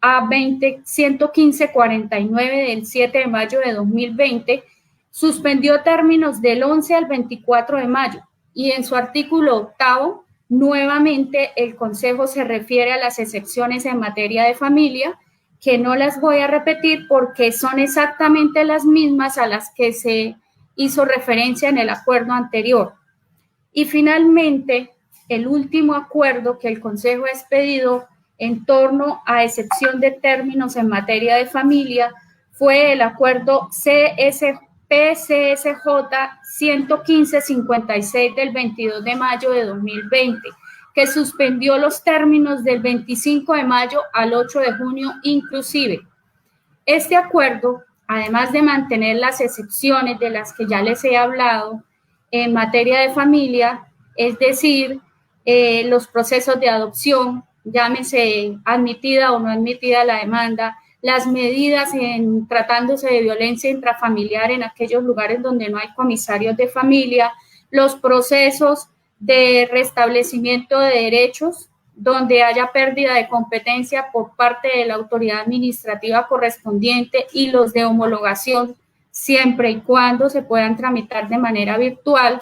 A20-115-49 del 7 de mayo de 2020, suspendió términos del 11 al 24 de mayo y en su artículo 8, nuevamente el Consejo se refiere a las excepciones en materia de familia, que no las voy a repetir porque son exactamente las mismas a las que se hizo referencia en el acuerdo anterior. Y finalmente, el último acuerdo que el Consejo ha expedido en torno a excepción de términos en materia de familia fue el acuerdo PSSJ 115-56 del 22 de mayo de 2020, que suspendió los términos del 25 de mayo al 8 de junio inclusive. Este acuerdo, además de mantener las excepciones de las que ya les he hablado en materia de familia, es decir, los procesos de adopción, llámese admitida o no admitida la demanda, las medidas en tratándose de violencia intrafamiliar en aquellos lugares donde no hay comisarios de familia, los procesos de restablecimiento de derechos donde haya pérdida de competencia por parte de la autoridad administrativa correspondiente y los de homologación siempre y cuando se puedan tramitar de manera virtual,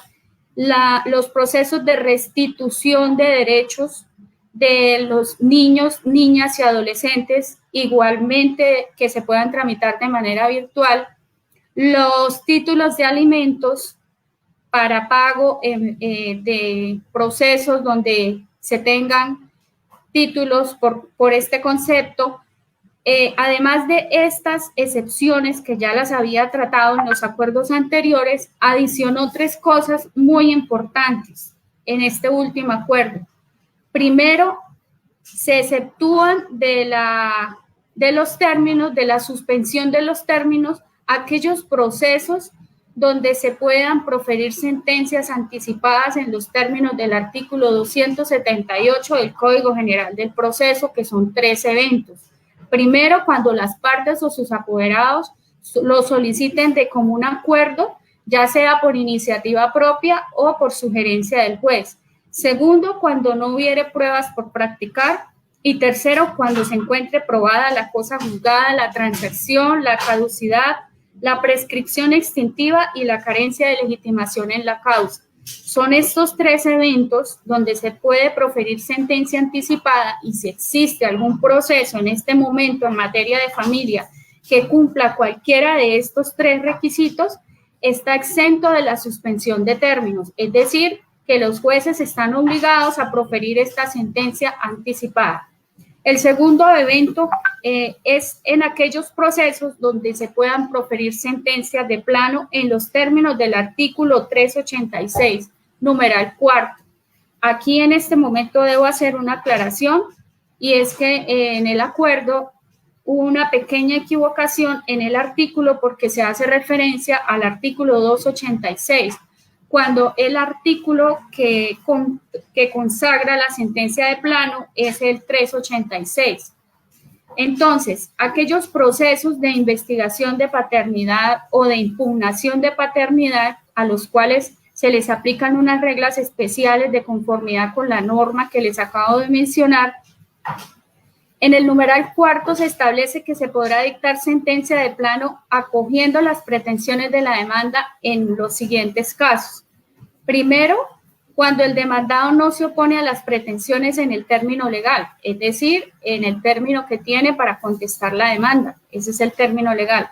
los procesos de restitución de derechos de los niños, niñas y adolescentes, igualmente que se puedan tramitar de manera virtual, los títulos de alimentos para pago de procesos donde se tengan títulos por este concepto. Además de estas excepciones que ya las había tratado en los acuerdos anteriores, adicionó 3 cosas muy importantes en este último acuerdo. Primero, se exceptúan de los términos, de la suspensión de los términos, aquellos procesos donde se puedan proferir sentencias anticipadas en los términos del artículo 278 del Código General del Proceso, que son 3 eventos. Primero, cuando las partes o sus apoderados lo soliciten de común acuerdo, ya sea por iniciativa propia o por sugerencia del juez. Segundo, cuando no hubiere pruebas por practicar. Y tercero, cuando se encuentre probada la cosa juzgada, la transacción, la caducidad, la prescripción extintiva y la carencia de legitimación en la causa. Son estos 3 eventos donde se puede proferir sentencia anticipada y si existe algún proceso en este momento en materia de familia que cumpla cualquiera de estos 3 requisitos, está exento de la suspensión de términos, es decir, que los jueces están obligados a proferir esta sentencia anticipada. El segundo evento es en aquellos procesos donde se puedan proferir sentencias de plano en los términos del artículo 386, numeral 4. Aquí en este momento debo hacer una aclaración y es que en el acuerdo hubo una pequeña equivocación en el artículo porque se hace referencia al artículo 286, cuando el artículo que consagra la sentencia de plano es el 386. Entonces, aquellos procesos de investigación de paternidad o de impugnación de paternidad a los cuales se les aplican unas reglas especiales de conformidad con la norma que les acabo de mencionar, en el numeral cuarto se establece que se podrá dictar sentencia de plano acogiendo las pretensiones de la demanda en los siguientes casos. Primero, cuando el demandado no se opone a las pretensiones en el término legal, es decir, en el término que tiene para contestar la demanda. Ese es el término legal.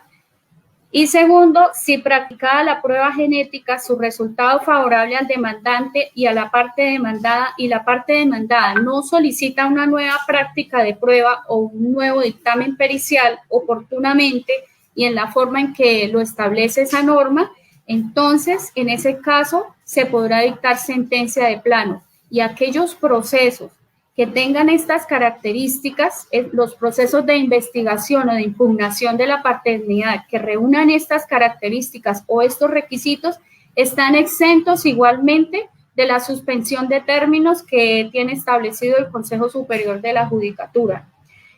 Y segundo, si practicada la prueba genética, su resultado favorable al demandante y a la parte demandada, y la parte demandada no solicita una nueva práctica de prueba o un nuevo dictamen pericial oportunamente y en la forma en que lo establece esa norma, entonces, en ese caso, se podrá dictar sentencia de plano. Y aquellos procesos que tengan estas características, los procesos de investigación o de impugnación de la paternidad que reúnan estas características o estos requisitos, están exentos igualmente de la suspensión de términos que tiene establecido el Consejo Superior de la Judicatura.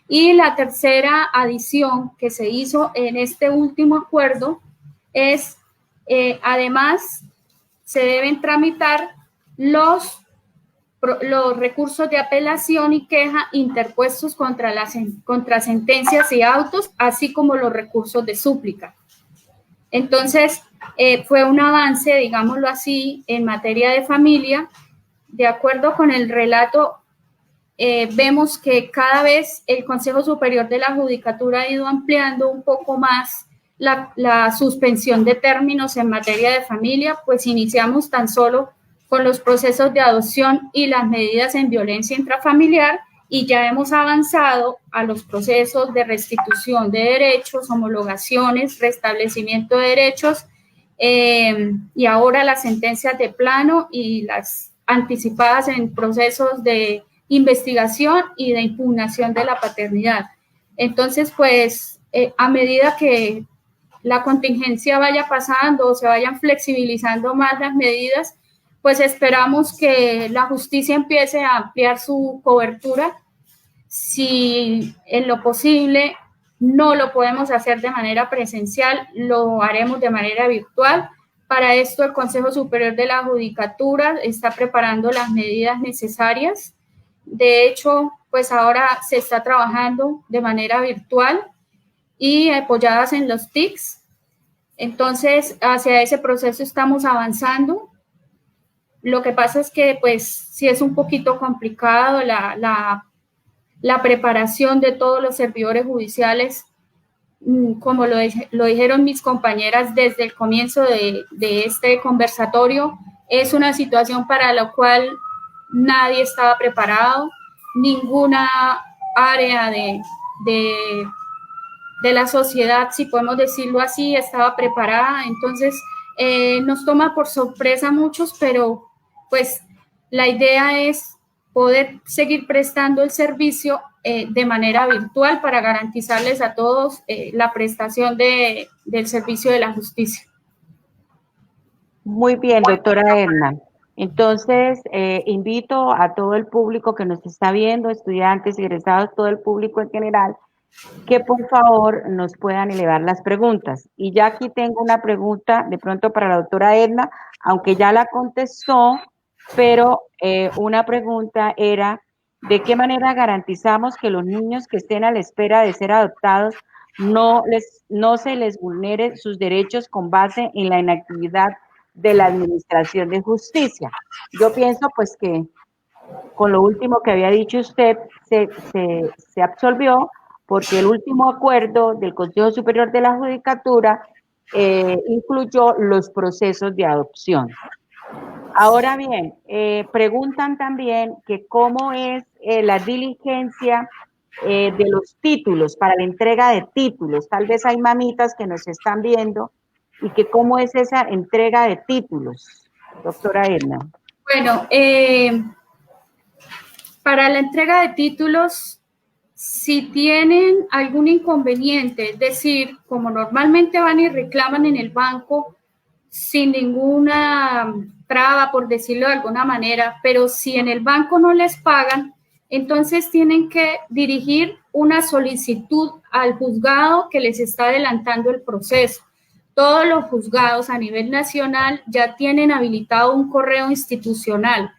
Y la tercera adición que se hizo en este último acuerdo es, además, se deben tramitar los recursos de apelación y queja interpuestos contra sentencias y autos, así como los recursos de súplica. Entonces, fue un avance, digámoslo así, en materia de familia. De acuerdo con el relato, vemos que cada vez el Consejo Superior de la Judicatura ha ido ampliando un poco más la suspensión de términos en materia de familia, pues iniciamos tan solo con los procesos de adopción y las medidas en violencia intrafamiliar y ya hemos avanzado a los procesos de restitución de derechos, homologaciones, restablecimiento de derechos y ahora las sentencias de plano y las anticipadas en procesos de investigación y de impugnación de la paternidad. Entonces, pues, a medida que la contingencia vaya pasando o se vayan flexibilizando más las medidas, pues esperamos que la justicia empiece a ampliar su cobertura. Si en lo posible no lo podemos hacer de manera presencial, lo haremos de manera virtual. Para esto, el Consejo Superior de la Judicatura está preparando las medidas necesarias. De hecho, pues ahora se está trabajando de manera virtual y apoyadas en los TICs. Entonces, hacia ese proceso estamos avanzando. Lo que pasa es que, pues, sí es un poquito complicado la preparación de todos los servidores judiciales, como lo dijeron mis compañeras desde el comienzo de este conversatorio, es una situación para la cual nadie estaba preparado, ninguna área de la sociedad, si podemos decirlo así, estaba preparada. Entonces, nos toma por sorpresa a muchos, pero pues la idea es poder seguir prestando el servicio de manera virtual para garantizarles a todos la prestación del servicio de la justicia. Muy bien, doctora Edna. Entonces, invito a todo el público que nos está viendo, estudiantes, egresados, todo el público en general, que por favor nos puedan elevar las preguntas. Y ya aquí tengo una pregunta de pronto para la doctora Edna, aunque ya la contestó, pero una pregunta era, ¿de qué manera garantizamos que los niños que estén a la espera de ser adoptados no se les vulnere sus derechos con base en la inactividad de la Administración de Justicia? Yo pienso pues que con lo último que había dicho usted se absolvió, porque el último acuerdo del Consejo Superior de la Judicatura incluyó los procesos de adopción. Ahora bien, preguntan también que cómo es la diligencia de los títulos, para la entrega de títulos. Tal vez hay mamitas que nos están viendo y que cómo es esa entrega de títulos, doctora Edna. Bueno, para la entrega de títulos, si tienen algún inconveniente, es decir, como normalmente van y reclaman en el banco sin ninguna traba, por decirlo de alguna manera, pero si en el banco no les pagan, entonces tienen que dirigir una solicitud al juzgado que les está adelantando el proceso. Todos los juzgados a nivel nacional ya tienen habilitado un correo institucional.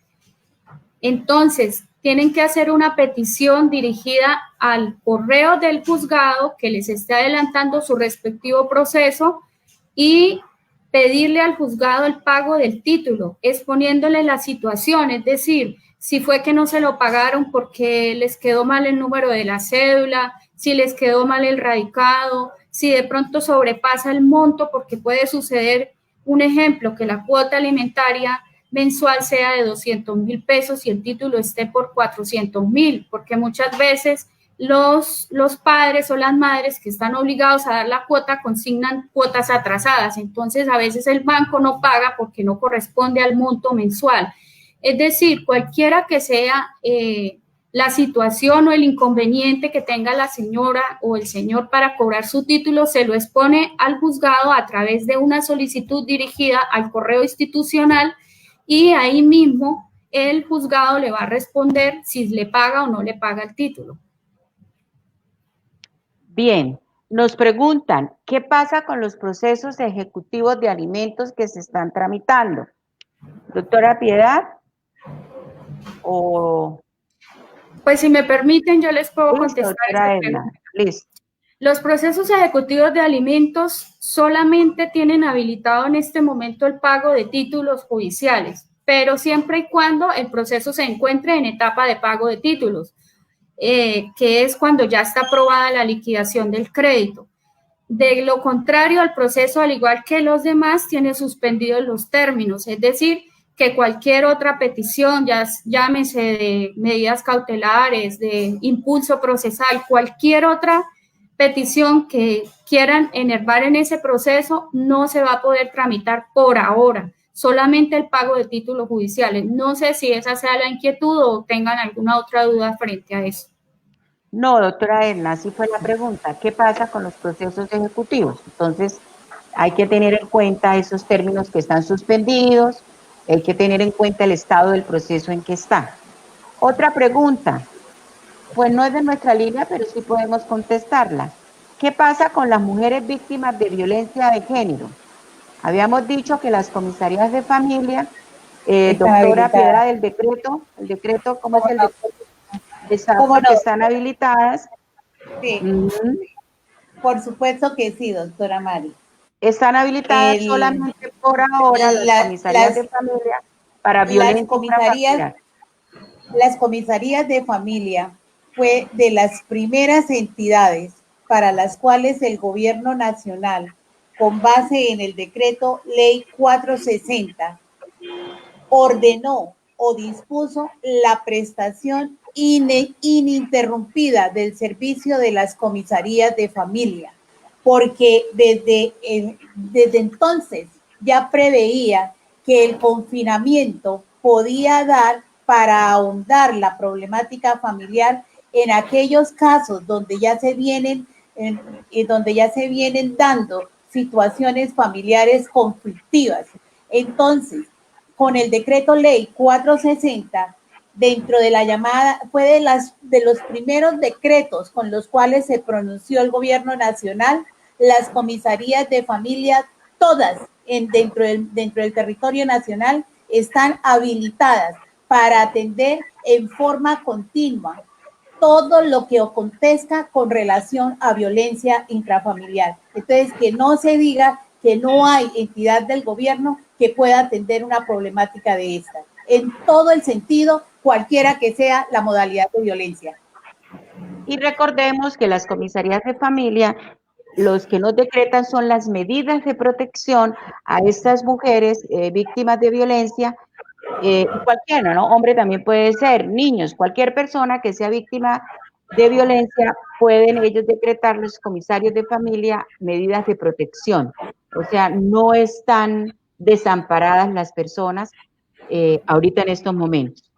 Entonces, tienen que hacer una petición dirigida al correo del juzgado que les esté adelantando su respectivo proceso y pedirle al juzgado el pago del título, exponiéndole la situación, es decir, si fue que no se lo pagaron porque les quedó mal el número de la cédula, si les quedó mal el radicado, si de pronto sobrepasa el monto, porque puede suceder, un ejemplo, que la cuota alimentaria mensual sea de 200.000 pesos y el título esté por 400.000, porque muchas veces los padres o las madres que están obligados a dar la cuota consignan cuotas atrasadas, entonces a veces el banco no paga porque no corresponde al monto mensual. Es decir, cualquiera que sea la situación o el inconveniente que tenga la señora o el señor para cobrar su título, se lo expone al juzgado a través de una solicitud dirigida al correo institucional y ahí mismo el juzgado le va a responder si le paga o no le paga el título. Bien, nos preguntan, ¿qué pasa con los procesos ejecutivos de alimentos que se están tramitando? Doctora Piedad, o... Pues si me permiten, yo les puedo contestar esa pregunta. Listo. Los procesos ejecutivos de alimentos solamente tienen habilitado en este momento el pago de títulos judiciales, pero siempre y cuando el proceso se encuentre en etapa de pago de títulos, que es cuando ya está aprobada la liquidación del crédito. De lo contrario, el proceso, al igual que los demás, tiene suspendidos los términos, es decir, que cualquier otra petición, ya llámese de medidas cautelares, de impulso procesal, cualquier otra petición que quieran enervar en ese proceso, no se va a poder tramitar por ahora, solamente el pago de títulos judiciales. No sé si esa sea la inquietud o tengan alguna otra duda frente a eso. No, doctora Edna, así fue la pregunta. ¿Qué pasa con los procesos ejecutivos? Entonces, hay que tener en cuenta esos términos que están suspendidos, hay que tener en cuenta el estado del proceso en que está. Otra pregunta, pues no es de nuestra línea, pero sí podemos contestarla. ¿Qué pasa con las mujeres víctimas de violencia de género? Habíamos dicho que las comisarías de familia, doctora Piedad, el decreto, ¿cómo es el decreto? Exacto, que están habilitadas. Sí, por supuesto que sí, doctora Mari. Están habilitadas solamente por ahora las comisarías de familia para violencia intrafamiliar. Las comisarías de familia fue de las primeras entidades para las cuales el gobierno nacional, con base en el decreto ley 460, ordenó o dispuso la prestación ininterrumpida del servicio de las comisarías de familia, porque desde entonces ya preveía que el confinamiento podía dar para ahondar la problemática familiar en aquellos casos donde ya se vienen dando situaciones familiares conflictivas. Entonces, con el decreto ley 460, dentro de la llamada, fue de los primeros decretos con los cuales se pronunció el gobierno nacional, las comisarías de familia, todas dentro del territorio nacional, están habilitadas para atender en forma continua todo lo que acontezca con relación a violencia intrafamiliar. Entonces, que no se diga que no hay entidad del gobierno que pueda atender una problemática de esta, en todo el sentido, cualquiera que sea la modalidad de violencia. Y recordemos que las comisarías de familia, los que nos decretan son las medidas de protección a estas mujeres víctimas de violencia, cualquiera, ¿no? Hombre también puede ser, niños, cualquier persona que sea víctima de violencia, pueden ellos decretar, los comisarios de familia, medidas de protección. O sea, no están desamparadas las personas ahorita en estos momentos.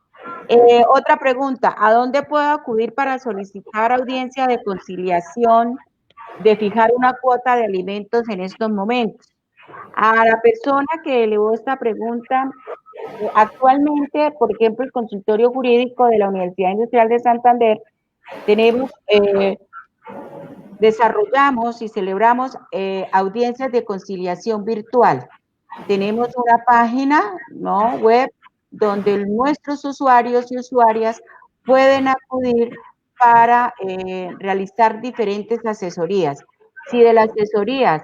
Otra pregunta, ¿a dónde puedo acudir para solicitar audiencia de conciliación, de fijar una cuota de alimentos en estos momentos? A la persona que elevó esta pregunta, actualmente, por ejemplo, el consultorio jurídico de la Universidad Industrial de Santander Desarrollamos y celebramos audiencias de conciliación virtual. Tenemos una página, ¿no?, web donde nuestros usuarios y usuarias pueden acudir para realizar diferentes asesorías. Si de las asesorías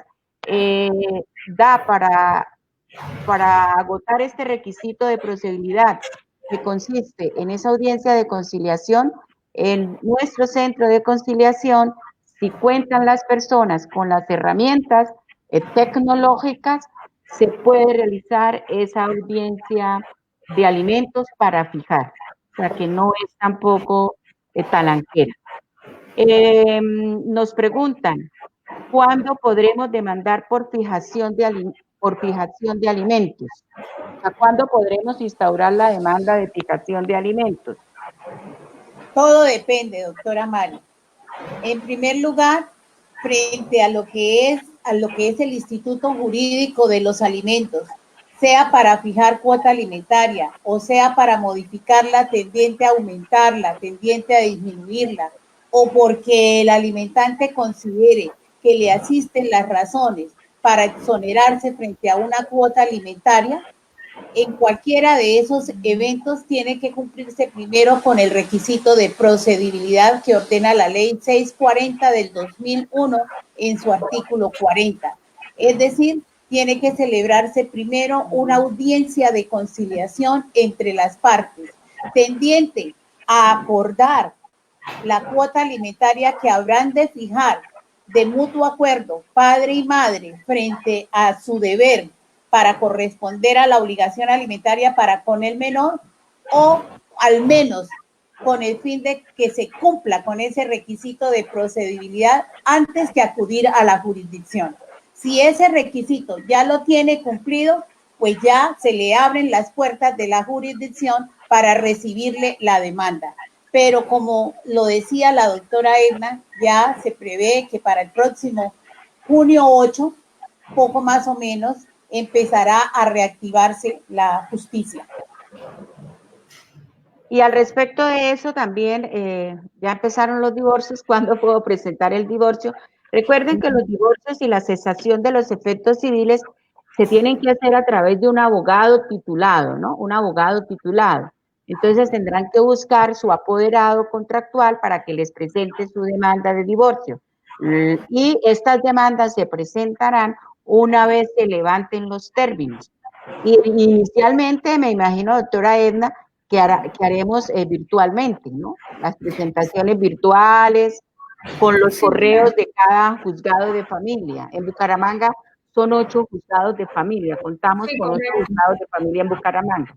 da para agotar este requisito de procedibilidad, que consiste en esa audiencia de conciliación, en nuestro centro de conciliación, si cuentan las personas con las herramientas tecnológicas, se puede realizar esa audiencia de alimentos para fijar, o sea que no es tampoco talanquera. Nos preguntan, ¿cuándo podremos demandar por fijación de alimentos? ¿A cuándo podremos instaurar la demanda de fijación de alimentos? Todo depende, doctora Mari. En primer lugar, frente a lo que es el Instituto Jurídico de los Alimentos, sea para fijar cuota alimentaria o sea para modificarla tendiente a aumentarla, tendiente a disminuirla, o porque el alimentante considere que le asisten las razones para exonerarse frente a una cuota alimentaria, en cualquiera de esos eventos tiene que cumplirse primero con el requisito de procedibilidad que ordena la ley 640 del 2001 en su artículo 40. Es decir, tiene que celebrarse primero una audiencia de conciliación entre las partes, tendiente a acordar la cuota alimentaria que habrán de fijar de mutuo acuerdo padre y madre frente a su deber para corresponder a la obligación alimentaria para con el menor, o al menos con el fin de que se cumpla con ese requisito de procedibilidad antes que acudir a la jurisdicción. Si ese requisito ya lo tiene cumplido, pues ya se le abren las puertas de la jurisdicción para recibirle la demanda. Pero como lo decía la doctora Edna, ya se prevé que para el próximo junio 8, poco más o menos, empezará a reactivarse la justicia. Y al respecto de eso también, ya empezaron los divorcios. ¿Cuándo puedo presentar el divorcio? Recuerden que los divorcios y la cesación de los efectos civiles se tienen que hacer a través de un abogado titulado, ¿no? Un abogado titulado. Entonces tendrán que buscar su apoderado contractual para que les presente su demanda de divorcio. Y estas demandas se presentarán una vez se levanten los términos. Y inicialmente, me imagino, doctora Edna, que haremos virtualmente, ¿no? Las presentaciones virtuales, con los correos de cada juzgado de familia. En Bucaramanga son 8 juzgados de familia, contamos con 8 juzgados de familia en Bucaramanga.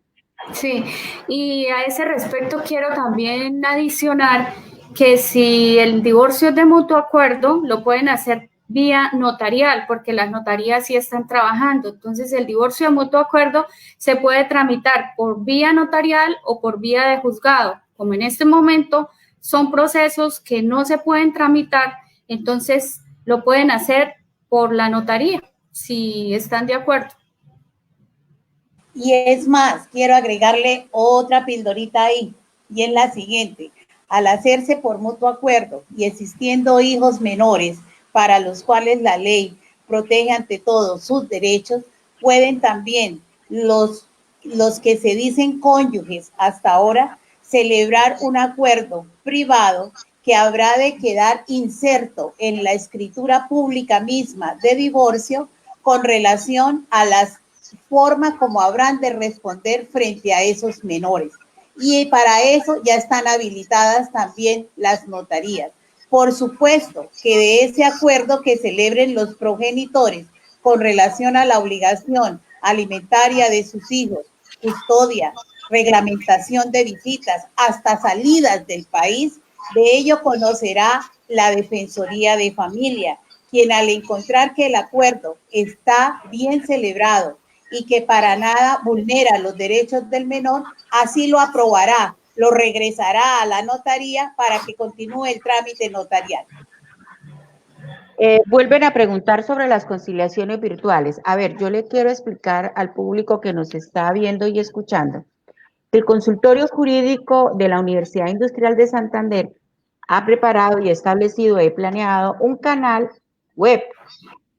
Sí, y a ese respecto quiero también adicionar que si el divorcio es de mutuo acuerdo, lo pueden hacer vía notarial, porque las notarías sí están trabajando. Entonces, el divorcio de mutuo acuerdo se puede tramitar por vía notarial o por vía de juzgado. Como en este momento son procesos que no se pueden tramitar, entonces lo pueden hacer por la notaría, si están de acuerdo. Y es más, quiero agregarle otra pildorita ahí, y es la siguiente. Al hacerse por mutuo acuerdo y existiendo hijos menores para los cuales la ley protege ante todo sus derechos, pueden también los que se dicen cónyuges hasta ahora celebrar un acuerdo privado que habrá de quedar inserto en la escritura pública misma de divorcio con relación a las formas como habrán de responder frente a esos menores. Y para eso ya están habilitadas también las notarías. Por supuesto que de ese acuerdo que celebren los progenitores con relación a la obligación alimentaria de sus hijos, custodia, reglamentación de visitas, hasta salidas del país, de ello conocerá la Defensoría de Familia, quien al encontrar que el acuerdo está bien celebrado y que para nada vulnera los derechos del menor, así lo aprobará, lo regresará a la notaría para que continúe el trámite notarial. Vuelven a preguntar sobre las conciliaciones virtuales. A ver, yo le quiero explicar al público que nos está viendo y escuchando. El consultorio jurídico de la Universidad Industrial de Santander ha preparado y establecido, he planeado un canal web.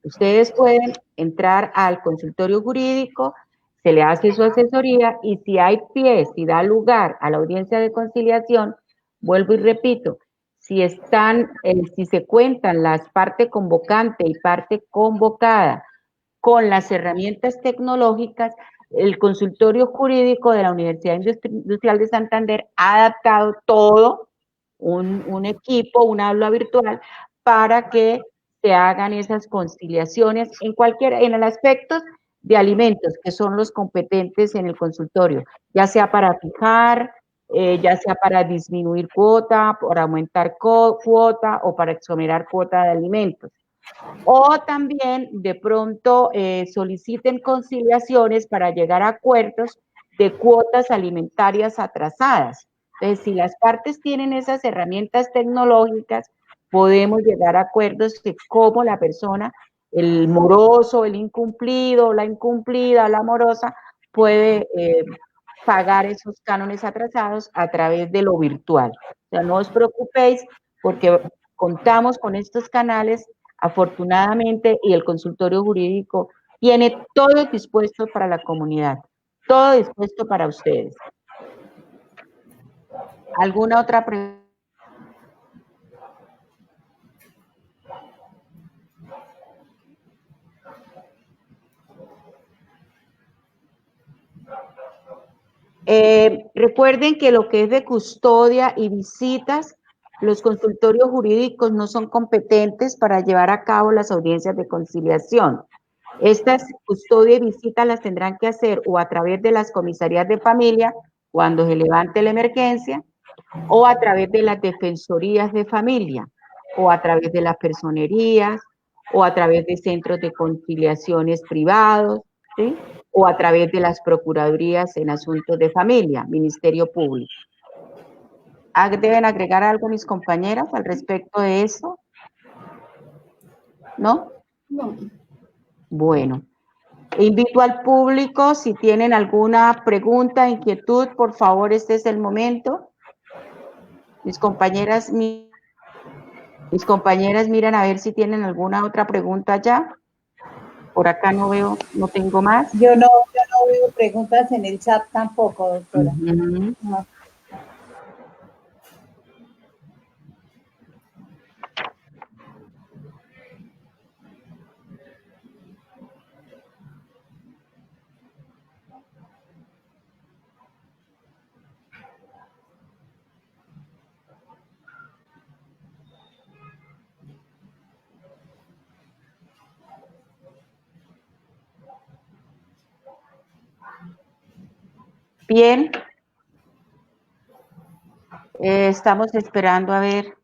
Ustedes pueden entrar al consultorio jurídico, se le hace su asesoría y si hay pie, si da lugar a la audiencia de conciliación, vuelvo y repito, si se cuentan las parte convocante y parte convocada con las herramientas tecnológicas, el consultorio jurídico de la Universidad Industrial de Santander ha adaptado todo, un equipo, un aula virtual, para que se hagan esas conciliaciones en el aspecto de alimentos, que son los competentes en el consultorio, ya sea para fijar, ya sea para disminuir cuota, para aumentar cuota o para exonerar cuota de alimentos. O también de pronto soliciten conciliaciones para llegar a acuerdos de cuotas alimentarias atrasadas. Entonces, si las partes tienen esas herramientas tecnológicas, podemos llegar a acuerdos de cómo la persona, el moroso, el incumplido, la incumplida, la morosa, puede pagar esos cánones atrasados a través de lo virtual. O sea, no os preocupéis porque contamos con estos canales afortunadamente, y el consultorio jurídico tiene todo dispuesto para la comunidad, todo dispuesto para ustedes. ¿Alguna otra pregunta? Recuerden que lo que es de custodia y visitas, los consultorios jurídicos no son competentes para llevar a cabo las audiencias de conciliación. Estas custodia y visitas las tendrán que hacer o a través de las comisarías de familia, cuando se levante la emergencia, o a través de las defensorías de familia, o a través de las personerías, o a través de centros de conciliaciones privados, ¿sí? O a través de las procuradurías en asuntos de familia, Ministerio Público. ¿Deben agregar algo mis compañeras al respecto de eso? ¿No? No. Bueno, invito al público, si tienen alguna pregunta, inquietud, por favor, este es el momento. Mis compañeras miran a ver si tienen alguna otra pregunta ya. Por acá no veo, no tengo más. Yo no veo preguntas en el chat tampoco, doctora. No. Bien. Estamos esperando a ver.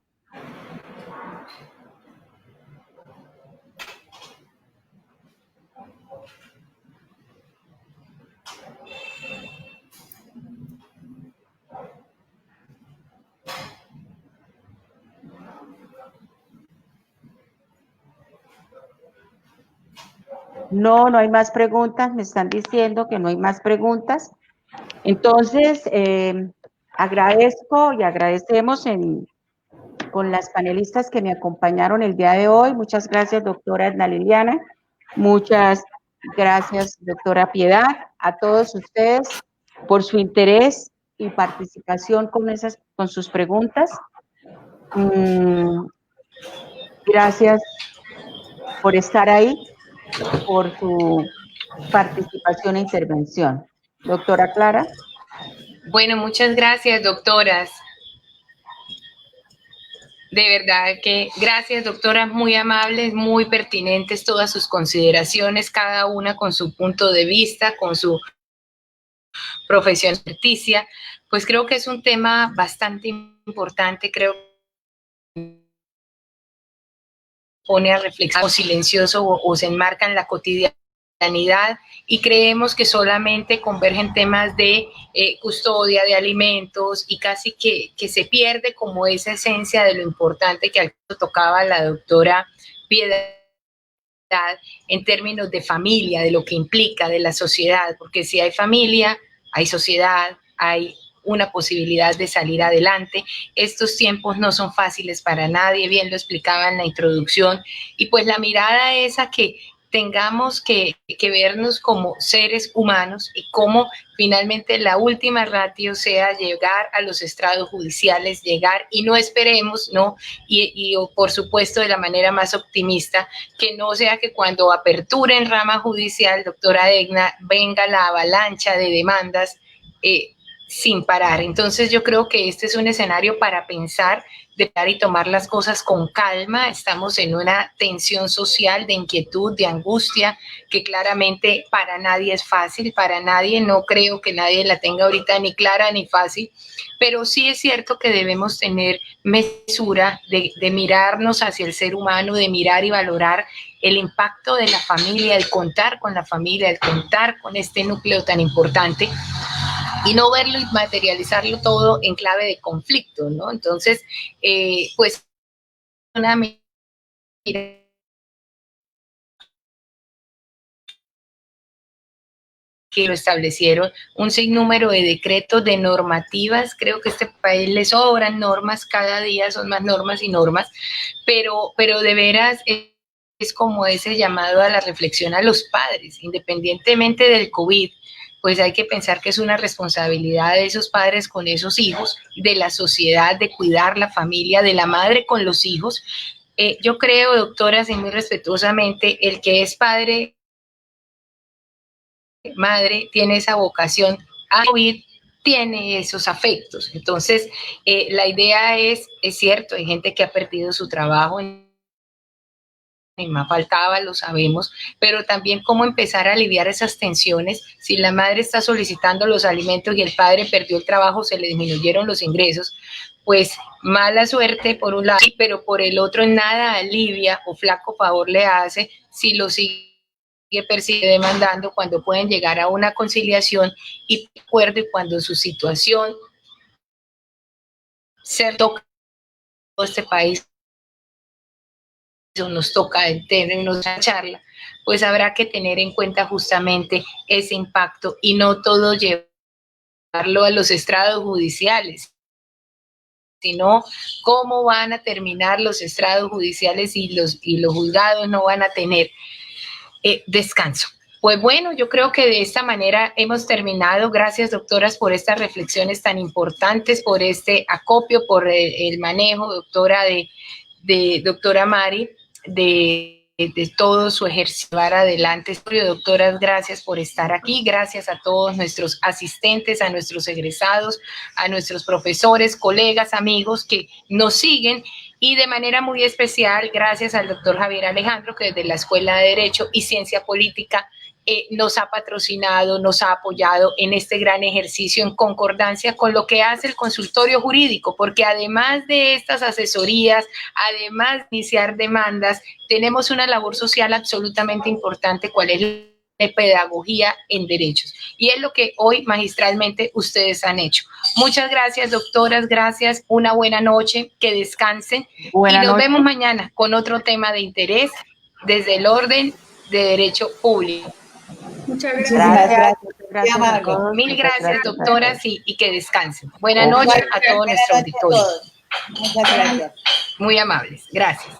No hay más preguntas, me están diciendo que no hay más preguntas. Entonces, agradezco y agradecemos con las panelistas que me acompañaron el día de hoy. Muchas gracias, doctora Edna Liliana. Muchas gracias, doctora Piedad. A todos ustedes por su interés y participación con sus preguntas. Gracias por estar ahí, por su participación e intervención. Doctora Clara. Bueno, muchas gracias, doctoras. De verdad que gracias, doctoras, muy amables, muy pertinentes todas sus consideraciones, cada una con su punto de vista, con su profesión experticia. Pues creo que es un tema bastante importante, creo que pone a reflexionar silencioso o se enmarca en la cotidianidad y creemos que solamente convergen temas de custodia de alimentos y casi que se pierde como esa esencia de lo importante que tocaba la doctora Piedad en términos de familia, de lo que implica, de la sociedad, porque si hay familia, hay sociedad, hay una posibilidad de salir adelante. Estos tiempos no son fáciles para nadie, bien lo explicaba en la introducción, y pues la mirada es a que tengamos que vernos como seres humanos y cómo finalmente la última ratio sea llegar a los estrados judiciales, llegar y no esperemos, ¿no? Y por supuesto de la manera más optimista, que no sea que cuando aperturen rama judicial, doctora Edna, venga la avalancha de demandas sin parar. Entonces yo creo que este es un escenario para pensar y tomar las cosas con calma. Estamos en una tensión social de inquietud, de angustia, que claramente para nadie es fácil, para nadie, no creo que nadie la tenga ahorita ni clara ni fácil, pero sí es cierto que debemos tener mesura de mirarnos hacia el ser humano, de mirar y valorar el impacto de la familia, el contar con la familia, el contar con este núcleo tan importante, y no verlo y materializarlo todo en clave de conflicto, ¿no? Entonces, pues, una mirada que lo establecieron un sinnúmero de decretos, de normativas. Creo que a este país le sobran normas, cada día son más normas y normas, pero de veras es como ese llamado a la reflexión a los padres, independientemente del COVID, pues hay que pensar que es una responsabilidad de esos padres con esos hijos, de la sociedad, de cuidar la familia, de la madre con los hijos. Yo creo, doctora, así muy respetuosamente, el que es padre, madre, tiene esa vocación a COVID, tiene esos afectos. Entonces, la idea es cierto, hay gente que ha perdido su trabajo, ni más faltaba, lo sabemos, pero también cómo empezar a aliviar esas tensiones. Si la madre está solicitando los alimentos y el padre perdió el trabajo, se le disminuyeron los ingresos, pues mala suerte por un lado, pero por el otro nada alivia o flaco favor le hace si lo sigue persigue demandando, cuando pueden llegar a una conciliación y acuerdo, y cuando su situación se toca este país, nos toca tener una charla, pues habrá que tener en cuenta justamente ese impacto y no todo llevarlo a los estrados judiciales, sino cómo van a terminar los estrados judiciales y los juzgados no van a tener descanso. Pues bueno, yo creo que de esta manera hemos terminado. Gracias, doctoras, por estas reflexiones tan importantes, por este acopio, por el manejo, doctora, de doctora Mari, de todo su ejercicio para adelante. Doctoras, gracias por estar aquí. Gracias a todos nuestros asistentes, a nuestros egresados, a nuestros profesores, colegas, amigos que nos siguen. Y de manera muy especial, gracias al doctor Javier Alejandro, que desde la Escuela de Derecho y Ciencia Política nos ha patrocinado, nos ha apoyado en este gran ejercicio en concordancia con lo que hace el consultorio jurídico, porque además de estas asesorías, además de iniciar demandas, tenemos una labor social absolutamente importante, cuál es de pedagogía en derechos. Y es lo que hoy magistralmente ustedes han hecho. Muchas gracias, doctoras, gracias, una buena noche, que descansen y nos vemos mañana con otro tema de interés desde el orden de derecho público. Muchas gracias. Gracias. Mil gracias, doctoras, y que descansen. Buenas noches a todo nuestro auditorio. Muchas gracias. Muy amables. Gracias.